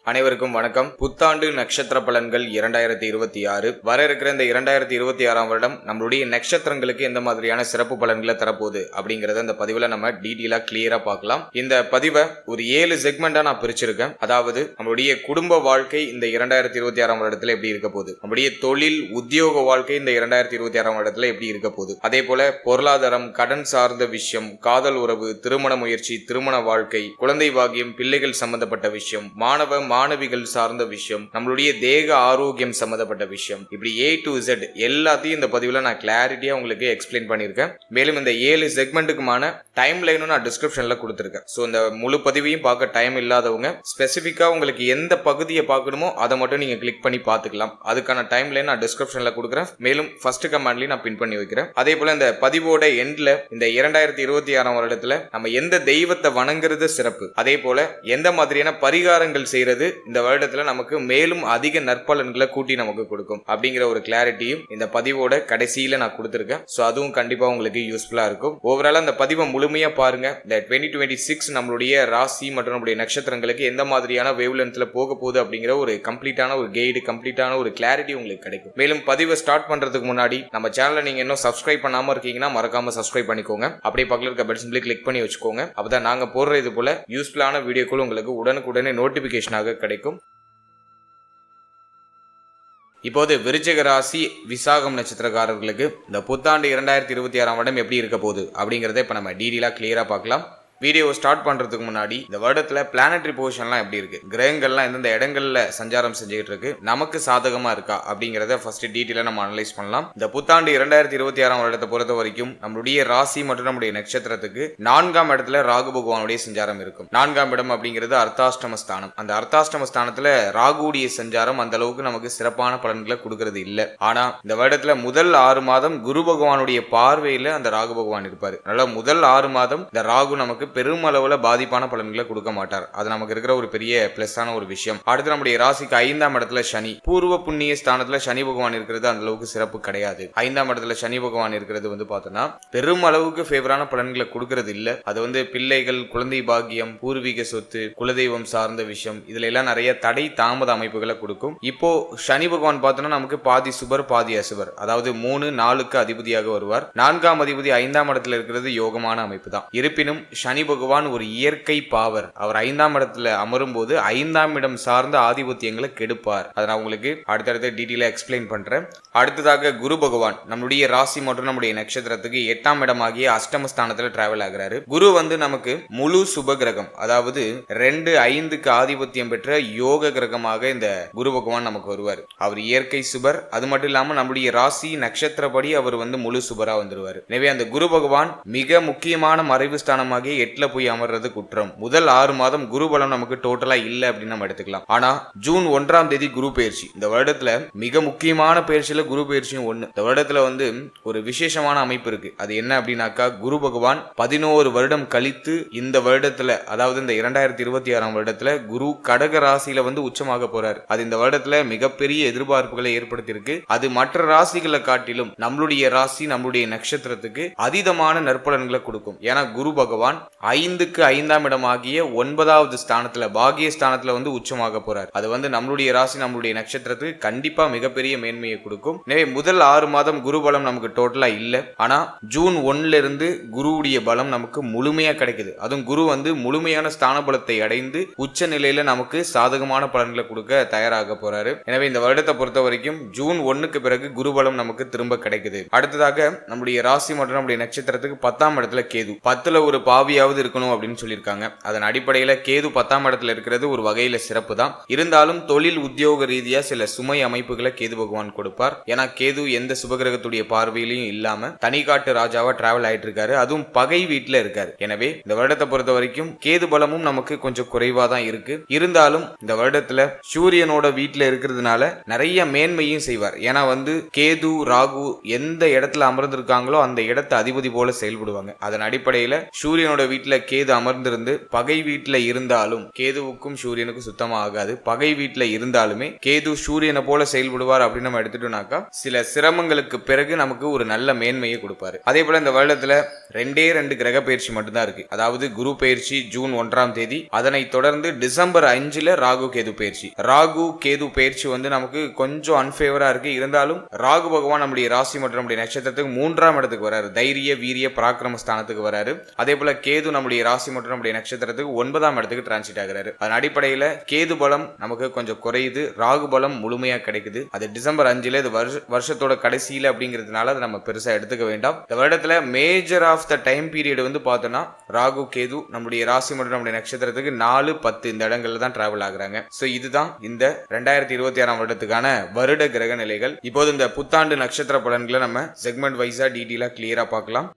அனைவருக்கும் வணக்கம். புத்தாண்டு நட்சத்திர பலன்கள் 2026 வர இருக்கிற இந்த 2026ஆம் வருடம் நம்மளுடைய நட்சத்திரங்களுக்கு எந்த மாதிரியான சிறப்பு பலன்களை தரப்போகுது அப்படிங்கறத இந்த பதிவுல நம்ம டீட்டெயிலா கிளியரா பார்க்கலாம். இந்த பதிவை ஒரு 7 செக்மெண்டா நான் பிரிச்சிருக்கேன். அதாவது நம்மளுடைய குடும்ப வாழ்க்கை இந்த 2026ஆம் வருடத்துல எப்படி இருக்க போகுது, நம்மளுடைய தொழில் உத்தியோக வாழ்க்கை இந்த 2026ஆம் வருடத்துல எப்படி இருக்க போகுது, அதே போல பொருளாதாரம், கடன் சார்ந்த விஷயம், காதல் உறவு, திருமண முயற்சி, திருமண வாழ்க்கை, குழந்தை பாக்கியம், பிள்ளைகள் சம்பந்தப்பட்ட விஷயம், மாணவிகள் சார்ந்த விஷயம், நம்மளுடைய தேக ஆரோக்கியம் சம்பந்தப்பட்ட விஷயம், இப்படி A to Z எல்லாத்தையும் இந்த பதிவுல நான் கிளாரிட்டியா உங்களுக்கு எக்ஸ்பிளைன் பண்ணிருக்கேன். மேலும் இந்த 7 செக்மெண்ட்டுக்குமான டைம் லைனும் நான் டிஸ்கிரிப்ஷன்ல கொடுத்திருக்கேன். சோ இந்த முழு பதிவையும் பார்க்க டைம் இல்லாதவங்க ஸ்பெசிபிக்கா உங்களுக்கு எந்த பகுதியை பார்க்கணுமோ அதை மட்டும் நீங்க கிளிக் பண்ணி பார்த்துக்கலாம். அதுக்கான டைம் லைன் நான் டிஸ்கிரிப்ஷன்ல கொடுக்குறேன். மேலும் ஃபர்ஸ்ட் கமெண்ட்லயும் நான் பின் பண்ணி வைக்கிறேன். அதே போல இந்த பதிவோட எண்ட்ல இந்த 2026ஆம் வருடத்துல நம்ம எந்த தெய்வத்தை வணங்குறது சிறப்பு, அதே போல எந்த மாதிரியான பரிகாரங்கள் செய்யறது இந்த வருடத்துல நமக்கு மேலும் அதிக நற்பலன்களை கூட்டி நமக்கு கொடுக்கும் அப்படிங்கிற ஒரு கிளாரிட்டியும் இந்த பதிவோட கடைசியில நான் கொடுத்திருக்கேன். சோ அதுவும் கண்டிப்பா உங்களுக்கு யூஸ்ஃபுல்லா இருக்கும். ஓவராலா இந்த பதிவை முழுமையா பாருங்க. இந்த 2026 நம்மளுடைய ராசி மற்றும் நம்மளுடைய நட்சத்திரங்களுக்கு எந்த மாதிரியான வேவ்லென்த்ல போக போகுது அப்படிங்கிற ஒரு கம்ப்ளீட்டான ஒரு கைடு, கம்ப்ளீட்டான ஒரு கிளாரிட்டி உங்களுக்கு கிடைக்கும். மேலும் பதிவை ஸ்டார்ட் பண்றதுக்கு முன்னாடி நம்ம சேனலை நீங்க இன்னும் சப்ஸ்கிரைப் பண்ணாம இருக்கீங்கன்னா மறக்காம சப்ஸ்கிரைப் பண்ணிக்கோங்க. அப்படியே பக்கத்துல இருக்க பெல் சிம்பிளை கிளிக் பண்ணி வச்சுக்கோங்க. அப்பதான் நாங்க போடுற இது போல யூஸ்ஃபுல்லான வீடியோக்கள் உங்களுக்கு உடனுக்குடனே நோட்டிபிகேஷனாக கிடைக்கும். இப்போது விருச்சிக ராசி விசாகம் நட்சத்திரக்காரர்களுக்கு இந்த புத்தாண்டு 2026ஆம் வருடம் எப்படி இருக்க போகுது அப்படிங்கறத இப்ப நம்ம டீடெயிலா கிளியரா பார்க்கலாம். வீடியோ ஸ்டார்ட் பண்றதுக்கு முன்னாடி இந்த வருடத்துல பிளானட்டரி பொசிஷன்லாம் எப்படி இருக்கு, கிரகங்கள்லாம் எந்தெந்த இடங்கள்ல சஞ்சாரம் செஞ்சுட்டு இருக்கு, நமக்கு சாதகமா இருக்கா அப்படிங்கறத ஃபர்ஸ்ட் டீட்டெயிலா நம்ம அனலைஸ் பண்ணலாம். இந்த புத்தாண்டு 2026ஆம் வருடத்தை பொறுத்த வரைக்கும் நம்மளுடைய ராசி மற்றும் நம்முடைய நட்சத்திரத்துக்கு 4ஆம் இடத்துல ராகு பகவானுடைய சஞ்சாரம் இருக்கும். 4ஆம் இடம் அப்படிங்கிறது அர்த்தாஷ்டம ஸ்தானம். அந்த அர்த்தாஷ்டம ஸ்தானத்துல ராகுடைய சஞ்சாரம் அந்த அளவுக்கு நமக்கு சிறப்பான பலன்களை கொடுக்கறது இல்ல. ஆனா இந்த வருடத்துல முதல் 6 மாதம் குரு பகவானுடைய பார்வையில அந்த ராகு பகவான் இருப்பாரு. அதனால முதல் 6 மாதம் இந்த ராகு நமக்கு பெருமளவுல பாதிப்பான பலன்களை கொடுக்க மாட்டார். அது நமக்கு இருக்கிற ஒரு பெரிய பிளஸான ஒரு விஷயம். அடுத்து நம்முடைய ராசிக்கு 5ஆம் இடத்துல சனி, பூர்வ புண்ணிய ஸ்தானத்துல சனி பகவான் இருக்கிறது அந்த அளவுக்கு சிறப்பு கிடையாது. 5ஆம் இடத்துல சனி பகவான் இருக்கிறது பார்த்தோம்னா பெருமளவுக்கு ஃபேவரான பலன்களை கொடுக்கறது இல்ல. அது பிள்ளைகள், குழந்தை பாக்கியம், பூர்வீக சொத்து, குலதெய்வம் சார்ந்த விஷயம், இதுல எல்லாம் நிறைய தடை தாமத அமைப்புகளை கொடுக்கும். இப்போ சனி பகவான் பார்த்தோம்னா நமக்கு பாதி சுபர் பாதி அசுபர், அதாவது 3, 4க்கு அதிபதியாக வருவார். 4ஆம் அதிபதி 5ஆம் இடத்துல இருக்கிறது யோகமான அமைப்பு தான். இருப்பினும் சனி பகவான் ஒரு இயற்கை பாவர். அவர் 5ஆம் இடத்துல அமரும் போது 5ஆம் இடம் சார்ந்த ஆதிபத்தியங்களை கெடுப்பார். அதை நான் உங்களுக்கு அடுத்தடுத்த டீட்டெயிலா எக்ஸ்பிளைன் பண்றேன். அடுத்ததாக குரு பகவான் நம்மளுடைய ராசி மற்றும் நம்முடைய நட்சத்திரத்துக்கு 8ஆம் இடமாகிய அஷ்டமஸ்தானத்துல டிராவல் ஆகிறாரு. குரு நமக்கு முழு சுப கிரகம், அதாவது 2, 5க்கு ஆதிபத்தியம் பெற்ற யோக கிரகமாக இந்த குரு பகவான் நமக்கு வருவார். அவர் இயற்கை சுபர். அது மட்டும் இல்லாம நம்முடைய ராசி நட்சத்திரப்படி அவர் முழு சுபரா வந்துருவார். எனவே அந்த குரு பகவான் மிக முக்கியமான மறைவு ஸ்தானமாகிய 8ல போய் அமர்றது குற்றம். முதல் 6 மாதம் குரு பலம் நமக்கு டோட்டலா இல்ல அப்படின்னு நம்ம எடுத்துக்கலாம். ஆனா ஜூன் 1ஆம் தேதி குரு பயிற்சி. இந்த வருடத்துல மிக முக்கியமான பயிற்சியில குரு பயிற்சியும் ஒண்ணு. இந்த வருடத்துல ஒரு விசேஷமான அமைப்பு இருக்கு. அது என்ன அப்படின்னாக்கா, குரு பகவான் 11 வருடம் கழித்து இந்த வருடத்துல, அதாவது இந்த 2026ஆம் வருடத்துல குரு கடக ராசியில உச்சமாக போறாரு. அது இந்த வருடத்துல மிகப்பெரிய எதிர்பார்ப்புகளை ஏற்படுத்தியிருக்கு. அது மற்ற ராசிகளை காட்டிலும் நம்மளுடைய ராசி, நம்மளுடைய நட்சத்திரத்துக்கு அதீதமான நற்பலன்களை கொடுக்கும். ஏன்னா குரு பகவான் 5க்கு 5ஆம் இடமாகிய 9வது ஸ்தானத்துல, பாகிய ஸ்தானத்துல உச்சமாக போறார். அது நம்மளுடைய ராசி, நம்மளுடைய நட்சத்திரத்துக்கு கண்டிப்பா மிகப்பெரிய மேன்மையை கொடுக்கும். எனவே முதல் 6 மாதம் குரு பலம் நமக்கு டோட்டலா இல்ல. ஆனா ஜூன் 1ல இருந்து குருவுடைய பலம் நமக்கு முழுமையா கிடைக்குது. அதுவும் குரு முழுமையான ஸ்தான பலத்தை அடைந்து உச்ச நிலையில நமக்கு சாதகமான பலன்களை கொடுக்க தயாராக போறாரு. எனவே இந்த வருடத்தை பொறுத்த வரைக்கும் ஜூன் 1க்கு பிறகு குரு பலம் நமக்கு திரும்ப கிடைக்குது. அடுத்ததாக நம்முடைய ராசி மற்றும் நம்முடைய நட்சத்திரத்துக்கு 10ஆம் இடத்துல கேது. 10ல ஒரு பாவியாவது இருக்கணும் அப்படின்னு சொல்லியிருக்காங்க. அதன் அடிப்படையில கேது 10ஆம் இடத்துல இருக்கிறது ஒரு வகையில சிறப்பு தான். இருந்தாலும் தொழில் உத்தியோக ரீதியா சில சுமை அமைப்புகளை கேது பகவான் கொடுப்பார். ஏன்னா கேது எந்த சுபகிரகத்துடைய பார்வையிலையும் இல்லாம தனிக்காட்டு ராஜாவா டிராவல் ஆயிட்டு இருக்காரு. அதுவும் பகை வீட்டுல இருக்காரு. எனவே இந்த வருடத்தை பொறுத்த வரைக்கும் கேது பலமும் நமக்கு கொஞ்சம் குறைவா தான் இருக்கு. இருந்தாலும் இந்த வருடத்துல சூரியனோட வீட்டுல இருக்கிறதுனால நிறைய மேன்மையும் செய்வார். ஏன்னா கேது ராகு எந்த இடத்துல அமர்ந்திருக்காங்களோ அந்த இடத்தை அதிபதி போல செயல்படுவாங்க. அதன் அடிப்படையில சூரியனோட வீட்டுல கேது அமர்ந்திருந்து பகை வீட்டுல இருந்தாலும், கேதுவுக்கும் சூரியனுக்கும் சுத்தமா ஆகாது, பகை வீட்டுல இருந்தாலுமே கேது சூரியனை போல செயல்படுவார் அப்படின்னு நம்ம எடுத்துட்டோம்னாக்கா சில சிரமங்களுக்கு பிறகு நமக்கு ஒரு நல்ல மேன்மையை கொடுப்பாரு. அதே போல இந்த வருடத்துல 2 கிரக பயிற்சி மட்டும்தான் இருக்கு. அதாவது குரு பயிற்சி ஜூன் 1ஆம் தேதி, அதனை தொடர்ந்து டிசம்பர் 5ல ராகு கேது பயிற்சி. ராகு கேது பயிற்சி வந்து நமக்கு கொஞ்சம் அன்ஃபேவரா இருக்கு. இருந்தாலும் ராகு பகவான் நம்முடைய ராசி மற்றும் நம்முடைய நட்சத்திரத்துக்கு 3ஆம் இடத்துக்கு வராரு, தைரிய வீரிய பராக்கிரம ஸ்தானத்துக்கு வராரு. அதே போல கேது நம்முடைய ராசி மற்றும் நம்முடைய நட்சத்திரத்துக்கு 9ஆம் இடத்துக்கு டிரான்சிட் ஆகிறாரு. அதன் அடிப்படையில கேது பலம் நமக்கு கொஞ்சம் குறையுது, ராகு பலம் முழுமையா கிடைக்குது. அது டிசம்பர் 5ல, இது வருஷத்தோட கடைசியில அப்படிங்கிறதுனால அதை நம்ம பெருசா எடுத்துக்க வேண்டாம். இந்த வருடத்துல major of the time period வந்து பார்த்தோம்னா ராகு கேது நம்முடைய ராசி மற்றும் நம்முடைய நட்சத்திரத்துக்கு 4, 10 இந்த இடங்கள்ல தான் டிராவல் ஆகுறாங்க. சோ இதுதான் இந்த 2026ஆம் வருடத்துக்கான வருட கிரக நிலைகள். இப்போது இந்த புத்தாண்டு நட்சத்திர பலன்களை நம்ம செக்மெண்ட் வைஸா டீட்டெயிலா கிளியரா பார்க்கலாம்.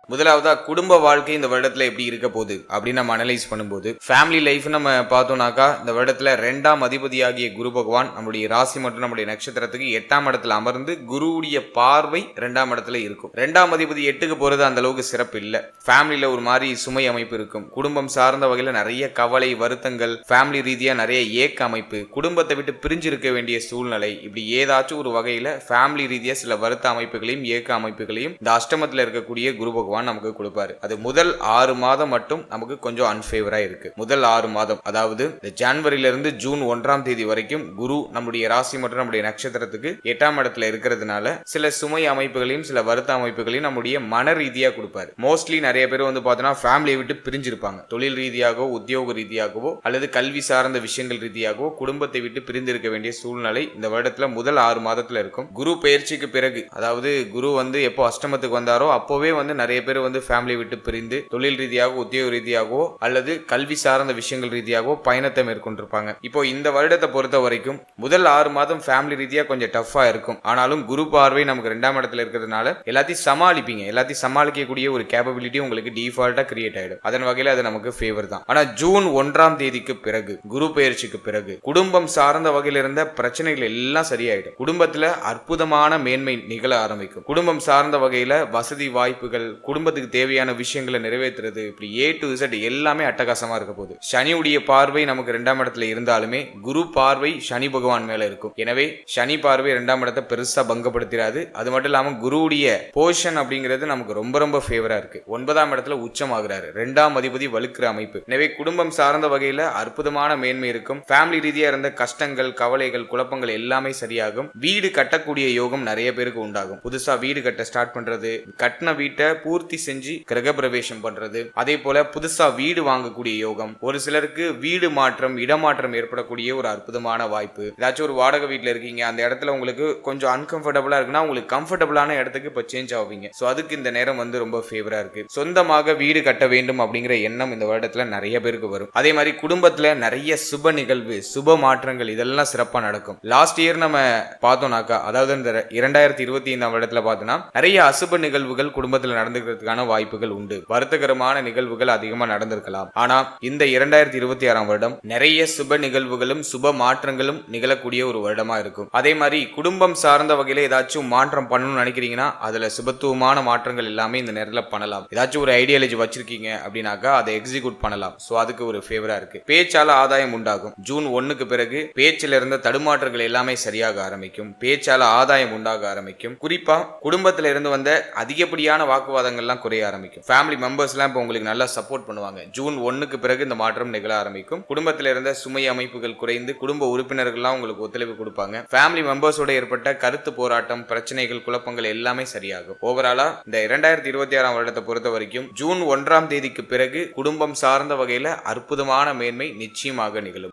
முதலாவதா குடும்ப வாழ்க்கை இந்த வருடத்துல எப்படி இருக்க போகுது அப்படின்னு நம்ம அனலைஸ் பண்ணும்போது, ஃபேமிலி லைஃப் நம்ம பார்த்தோம்னாக்கா இந்த வருடத்துல 2ஆம் அதிபதியாகிய குரு பகவான் நம்முடைய ராசி மற்றும் நம்முடைய நட்சத்திரத்துக்கு 8ஆம் இடத்துல அமர்ந்து குருவுடைய பார்வை 2ஆம் இடத்துல இருக்கும். 2ஆம் அதிபதி 8க்கு போறது அந்த அளவுக்கு சிறப்பு இல்ல. ஃபேமிலியில ஒரு மாதிரி சுமை அமைப்பு இருக்கும், குடும்பம் சார்ந்த வகையில நிறைய கவலை வருத்தங்கள், ஃபேமிலி ரீதியா நிறைய ஏக்க அமைப்பு, குடும்பத்தை விட்டு பிரிஞ்சு இருக்க வேண்டிய சூழ்நிலை, இப்படி ஏதாச்சும் ஒரு வகையில ஃபேமிலி ரீதியா சில வருத்த அமைப்புகளையும் ஏக்க அமைப்புகளையும் இந்த அஷ்டமத்துல இருக்கக்கூடிய குரு பகவான் நமக்கு கொடுப்பாரு. அது முதல் 6 மாதம் மட்டும் நமக்கு கொஞ்சம் அன்ஃபேவரா இருக்கு. முதல் 6 மாதம், அதாவது ஜனவரியில இருந்து ஜூன் 1ஆம் தேதி வரைக்கும் குரு நம்முடைய ராசி மற்றும் நம்முடைய நட்சத்திரத்துக்கு 8ஆம் இடத்துல இருக்கிறதுனால சில சுமை அமைப்புகளையும் சில வருத்த அமைப்புகளையும் நம்முடைய மன ரீதியா கொடுப்பாரு. மோஸ்ட்லி நிறைய பேர் வந்து பார்த்தோம்னா ஃபேமிலியை விட்டு பிரிஞ்சிருப்பாங்க. தொழில் ரீதியாகவோ உத்தியோக ரீதியாகவோ அல்லது கல்வி சார்ந்த விஷயங்கள் ரீதியாகவோ குடும்பத்தை விட்டு பிரிந்திருக்க வேண்டிய சூழ்நிலை இந்த வருடத்துல முதல் 6 மாதத்துல இருக்கும். குரு பயிற்சிக்கு பிறகு, அதாவது குரு வந்து எப்போ அஷ்டமத்துக்கு வந்தாரோ அப்போவே வந்து நிறைய பேர் வந்து ஃபேமிலி விட்டு பிரிந்து தொழில் ரீதியாகவோ உத்தியோக ரீதியாகவோ அல்லது கல்வி சார்ந்த விஷயங்கள் ரீதியாகவோ பயணத்தை மேற்கொண்டிருப்பாங்க. இப்போ இந்த வருடத்தை பொறுத்த வரைக்கும் முதல் 6 மாதம் ஃபேமிலி ரீதியா கொஞ்சம் டஃபா இருக்கும். ஆனாலும் குரு பார்வை நமக்கு 2ஆம் இடத்துல இருக்கிறதுனால எல்லாத்தையும் சமாளிப்பீங்க. எல்லாத்தையும் சமாளிக்கக்கூடிய ஒரு கேப்பபிலிட்டி உங்களுக்கு டிஃபால்ட்டா கிரியேட் ஆயிடும். அதன் வகையில அது நமக்கு ஃபேவர் தான். ஆனா ஜூன் 1ஆம் தேதிக்கு பிறகு, குரு பயிற்சிக்கு பிறகு குடும்பம் சார்ந்த வகையில் இருந்த பிரச்சனைகள் எல்லாம் சரியாயிடும். குடும்பத்துல அற்புதமான மேன்மை நிகழ ஆரம்பிக்கும். குடும்பம் சார்ந்த வகையில வசதி வாய்ப்புகள், குடும்பத்துக்கு தேவையான விஷயங்களை நிறைவேற்றுறது, இப்படி A to Z எல்லாமே அட்டகாசமா இருக்க போகுது. சனியுடைய பார்வை நமக்கு 2ஆம் இடத்துல இருந்தாலுமே குரு பார்வை சனி பகவான் மேல இருக்கும். எனவே சனி பார்வை 2ஆம் இடத்தை பெருசா பங்கப்படுத்திடாது. அது மட்டும் இல்லாம குருவுடைய போஷன் அப்படிங்கிறது நமக்கு ரொம்ப ரொம்ப ஃபேவரா இருக்கு. 9ஆம் இடத்துல உச்சமாகிறாரு, 2ஆம் அதிபதி வலுக்கிற அமைப்பு. எனவே குடும்பம் சார்ந்த வகையில அற்புதமான மேன்மை இருக்கும். ஃபேமிலி ரீதியா இருந்த கஷ்டங்கள், கவலைகள், குழப்பங்கள் எல்லாமே சரியாகும். வீடு கட்டக்கூடிய யோகம் நிறைய பேருக்கு உண்டாகும். புதுசா வீடு கட்ட ஸ்டார்ட் பண்றது, கட்டின வீட்டை பூர்த்தி செஞ்சு கிரக பிரவேசம் பண்றது, அதே போல புதுசா வீடு வாங்கக்கூடிய யோகம், ஒரு சிலருக்கு வீடு மாற்றம், இடமாற்றம் ஏற்படக்கூடிய ஒரு அற்புதமான வாய்ப்பு. ஏதாச்சும் ஒரு வாடகை வீட்டுல இருக்கீங்க, அந்த இடத்துல உங்களுக்கு கொஞ்சம் அன்கம்ஃபர்டபுளா இருக்குன்னா உங்களுக்கு கம்ஃபர்டபுளான இடத்துக்கு இப்ப சேஞ்ச் ஆவீங்க. சோ அதுக்கு இந்த நேரம் வந்து ரொம்ப ஃபேவரா இருக்கு. சொந்தமாக வீடு கட்ட வேண்டும் அப்படிங்கிற எண்ணம் இந்த வருடத்துல நிறைய பேருக்கு வரும். அதே மாதிரி குடும்பத்துல நிறைய சுப நிகழ்வு, சுப மாற்றங்கள் இதெல்லாம் சிறப்பா நடக்கும். லாஸ்ட் இயர் நம்ம பார்த்தோம்னாக்கா, அதாவது இந்த 2025ஆம் வருடத்துல பார்த்தோம்னா நிறைய அசுப நிகழ்வுகள் குடும்பத்துல நடந்துக்கிறதுக்கான வாய்ப்புகள் உண்டு. வருத்தகரமான நிகழ்வுகள் அதிகமா நடந்திருக்கலாம். ஆனா இந்த 2026ஆம் வருடம் நிறைய சுப நிகழ்வுகளும் சுப மாற்றங்களும் நிகழக்கூடிய ஒரு வருடமா இருக்கும். அதே மாதிரி குடும்பம் சார்ந்த வகையில ஏதாச்சும் மாற்றம் பண்ணணும்னு நினைக்கிறீங்கன்னா அதுல சுபத்துவமான மாற்றங்கள் எல்லாமே இந்த நேரத்துல பண்ணலாம். ஏதாச்சும் ஒரு ஐடியாலஜி வச்சிருக்கீங்க அப்படின்னாக்கா அதை எக்ஸிக்யூட் பண்ணலாம். சோ அதுக்கு ஒரு ஃபேவரா இருக்கு. பேச்சால ஆதாயம் உண்டாகும். ஜூன் 1க்கு பிறகு பேச்சில இருந்த தடுமாற்றங்கள் எல்லாமே சரியாக ஆரம்பிக்கும். பேச்சால ஆதாயம் உண்டாக ஆரம்பிக்கும். குறிப்பா குடும்பத்தில இருந்து வந்த அதிகப்படியான வாக்குவாதங்கள்லாம் குறைய ஆரம்பிக்கும். ஃபேமிலி மெம்பர்ஸ்லாம் இப்போ உங்களுக்கு நல்லா சப்போர்ட் பண்ணுவாங்க. ஜூன் 1க்கு பிறகு இந்த மாற்றம் நிகழ ஆரம்பிக்கும். குடும்பத்தில் இருந்த சுமை அமைப்புகள் குறைந்து குடும்ப உறுப்பினர்கள்லாம் உங்களுக்கு ஒத்துழைப்பு கொடுப்பாங்க. ஃபேமிலி மெம்பர்ஸோட ஏற்பட்ட கருத்து போராட்டம், பிரச்சனைகள், குழப்பங்கள் எல்லாமே சரியாகும். ஓவராலா இந்த 2026ஆம் வருடத்தை பொறுத்த வரைக்கும் ஜூன் 1ஆம் தேதிக்கு பிறகு குடும்பம் சார்ந்த வகையில அற்புதமான மேன்மை நிச்சயமாக நிகழும்.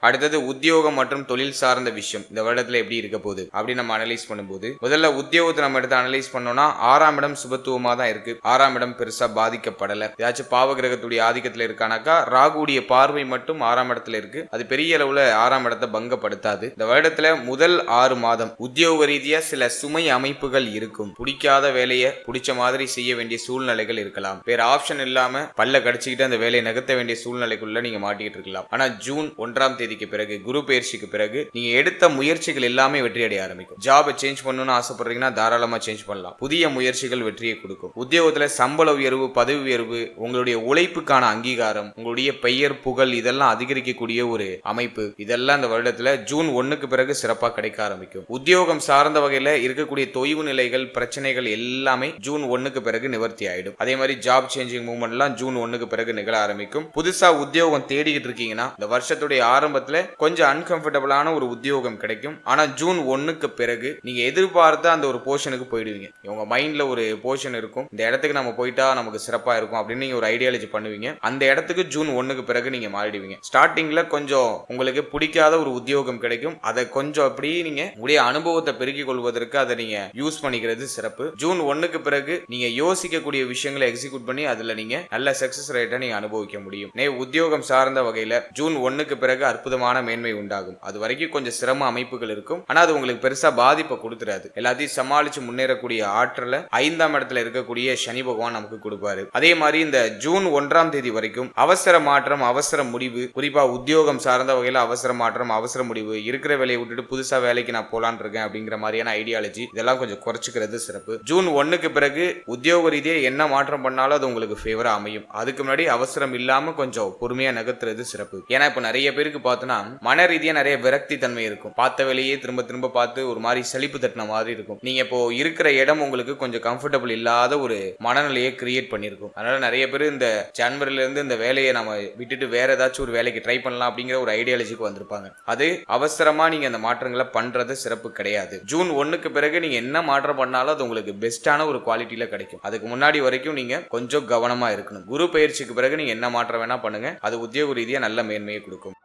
அடுத்தது உத்தியோகம் மற்றும் தொழில் சார்ந்த விஷயம் இந்த வருடத்துல எப்படி இருக்க போகுது அப்படி நம்ம அனலைஸ் பண்ணும்போது, முதல்ல உத்தியோகத்தை நம்ம எடுத்து அனலைஸ் பண்ணோம்னா 6ஆம் இடம் சுபத்துவமா தான் இருக்கு. 6ஆம் இடம் பெருசா பாதிக்கப்படல. ஏதாச்சும் பாவ கிரகத்துடைய ஆதிக்கத்துல இருக்கானாக்கா ராகுடைய பார்வை மட்டும் 6ஆம் இடத்துல இருக்கு. அது பெரிய அளவுல 6ஆம் இடத்தை பங்கப்படுத்தாது. இந்த வருடத்துல முதல் 6 மாதம் உத்தியோக ரீதியா சில சுமை அமைப்புகள் இருக்கும். பிடிக்காத வேலையை பிடிச்ச மாதிரி செய்ய வேண்டிய சூழ்நிலைகள் இருக்கலாம். வேற ஆப்ஷன் இல்லாம பல்ல கடிச்சுக்கிட்டு அந்த வேலையை நகர்த்த வேண்டிய சூழ்நிலைக்குள்ள நீங்க மாட்டிக்கிட்டு இருக்கலாம். ஆனா ஜூன் 1ஆம் தேதி தேதிக்கு பிறகு குரு பயிற்சிக்கு பிறகு நீங்க எடுத்த முயற்சிகள் எல்லாமே வெற்றி அடைய ஆரம்பிக்கும். ஜாபை சேஞ்ச் பண்ணணும்னு ஆசைப்படுறீங்கன்னா தாராளமா சேஞ்ச் பண்ணலாம். புதிய முயற்சிகள் வெற்றியை கொடுக்கும். உத்தியோகத்துல சம்பள உயர்வு, பதவி உயர்வு, உங்களுடைய உழைப்புக்கான அங்கீகாரம், உங்களுடைய பெயர் புகழ் இதெல்லாம் அதிகரிக்கக்கூடிய ஒரு அமைப்பு, இதெல்லாம் இந்த வருடத்துல ஜூன் 1க்கு பிறகு சிறப்பா கிடைக்க ஆரம்பிக்கும். உத்தியோகம் சார்ந்த வகையில இருக்கக்கூடிய தொய்வு நிலைகள், பிரச்சனைகள் எல்லாமே ஜூன் 1க்கு பிறகு நிவர்த்தி ஆயிடும். அதே மாதிரி ஜாப் சேஞ்சிங் மூவ்மெண்ட் எல்லாம் ஜூன் 1க்கு பிறகு நிகழ ஆரம்பிக்கும். புதுசா உத்தியோகம் தேடிக்கிட்டு இருக்கீங்கன்னா இந்த வருஷத்துடைய ஆரம்பத்துல கொஞ்சம் அன்கம்ஃபர்டபுளான ஒரு உத்தியோகம் கிடைக்கும். ஆனா ஜூன் 1க்கு பிறகு நீங்க எதிர்பார்த்த அந்த ஒரு போர்ஷனுக்கு போயிடுவீங்க. உங்க மைண்ட்ல ஒரு போர்ஷன் இருக்கும், இந்த இடத்துக்கு நம்ம போயிட்டா நமக்கு சிறப்பா இருக்கும் அப்படின்னு நீங்க ஒரு ஐடியாலஜி பண்ணுவீங்க. அந்த இடத்துக்கு ஜூன் 1க்கு பிறகு நீங்க மாறிடுவீங்க. ஸ்டார்டிங்ல கொஞ்சம் உங்களுக்கு பிடிக்காத ஒரு உத்தியோகம் கிடைக்கும். அதை கொஞ்சம் அப்படி நீங்க உடைய அனுபவத்தை பெருக்கிக் கொள்வதற்கு அதை நீங்க யூஸ் பண்ணிக்கிறது சிறப்பு. ஜூன் 1க்கு பிறகு நீங்க யோசிக்கக்கூடிய விஷயங்களை எக்ஸிக்யூட் பண்ணி அதுல நீங்க நல்ல சக்சஸ் ரேட்டை நீங்க அனுபவிக்க முடியும். உத்தியோகம் சார்ந்த வகையில ஜூன் 1க்கு பிறகு அற்புதமான மேன்மை உண்டாகும். அது வரைக்கும் கொஞ்சம் சிரம அமைப்புகள் இருக்கும். ஆனா அது உங்களுக்கு பெருசா பாதிப்பை கொடுத்துறாது. எல்லாத்தையும் சமாளிச்சு முன்னேறக்கூடிய ஆற்றல 5ஆம் இடத்துல இருக்கக்கூடிய சனி பகவான் நமக்கு கொடுப்பாரு. அதே மாதிரி இந்த ஜூன் 1ஆம் தேதி வரைக்கும் அவசர மாற்றம், அவசர முடிவு, குறிப்பா உத்தியோகம் சார்ந்த வகையில அவசர மாற்றம், அவசர முடிவு, இருக்கிற வேலையை விட்டுட்டு புதுசா வேலைக்கு நான் போலான் இருக்கேன் அப்படிங்கிற மாதிரியான ஐடியாலஜி இதெல்லாம் கொஞ்சம் குறைச்சிக்கிறது சிறப்பு. ஜூன் 1க்கு பிறகு உத்தியோக ரீதியா என்ன மாற்றம் பண்ணாலும் அது உங்களுக்கு ஃபேவரா அமையும். அதுக்கு முன்னாடி அவசரம் இல்லாம கொஞ்சம் பொறுமையா நகர்த்துறது சிறப்பு. ஏன்னா இப்ப நிறைய பேருக்கு பார்த்தோன்னா மன ரீதியா நிறைய விரக்தி தன்மை இருக்கும். பார்த்த வேலையே திரும்ப திரும்ப பார்த்து ஒரு மாதிரி சலிப்பு தட்டின மாதிரி இருக்கும். நீங்க இப்போ இருக்கிற இடம் உங்களுக்கு கொஞ்சம் கம்ஃபர்டபுள் இல்லாத ஒரு மனநிலையை கிரியேட் பண்ணிருக்கும். அதனால நிறைய பேர் இந்த ஜனவரில இருந்து இந்த வேலையை நம்ம விட்டுட்டு வேற ஏதாச்சும் ஒரு வேலைக்கு ட்ரை பண்ணலாம் அப்படிங்கிற ஒரு ஐடியாலஜிக்கு வந்திருப்பாங்க. அது அவசரமா நீங்க அந்த மாற்றங்களை பண்றது சிறப்பு கிடையாது. ஜூன் 1க்கு பிறகு நீங்க என்ன மாற்றம் பண்ணாலும் அது உங்களுக்கு பெஸ்டான ஒரு குவாலிட்டியில கிடைக்கும். அதுக்கு முன்னாடி வரைக்கும் நீங்க கொஞ்சம் கவனமா இருக்கணும். குரு பயிற்சிக்கு பிறகு நீங்க என்ன மாற்றம் வேணா பண்ணுங்க, அது உத்தியோக ரீதியா நல்ல மேன்மையை கொடுக்கும்.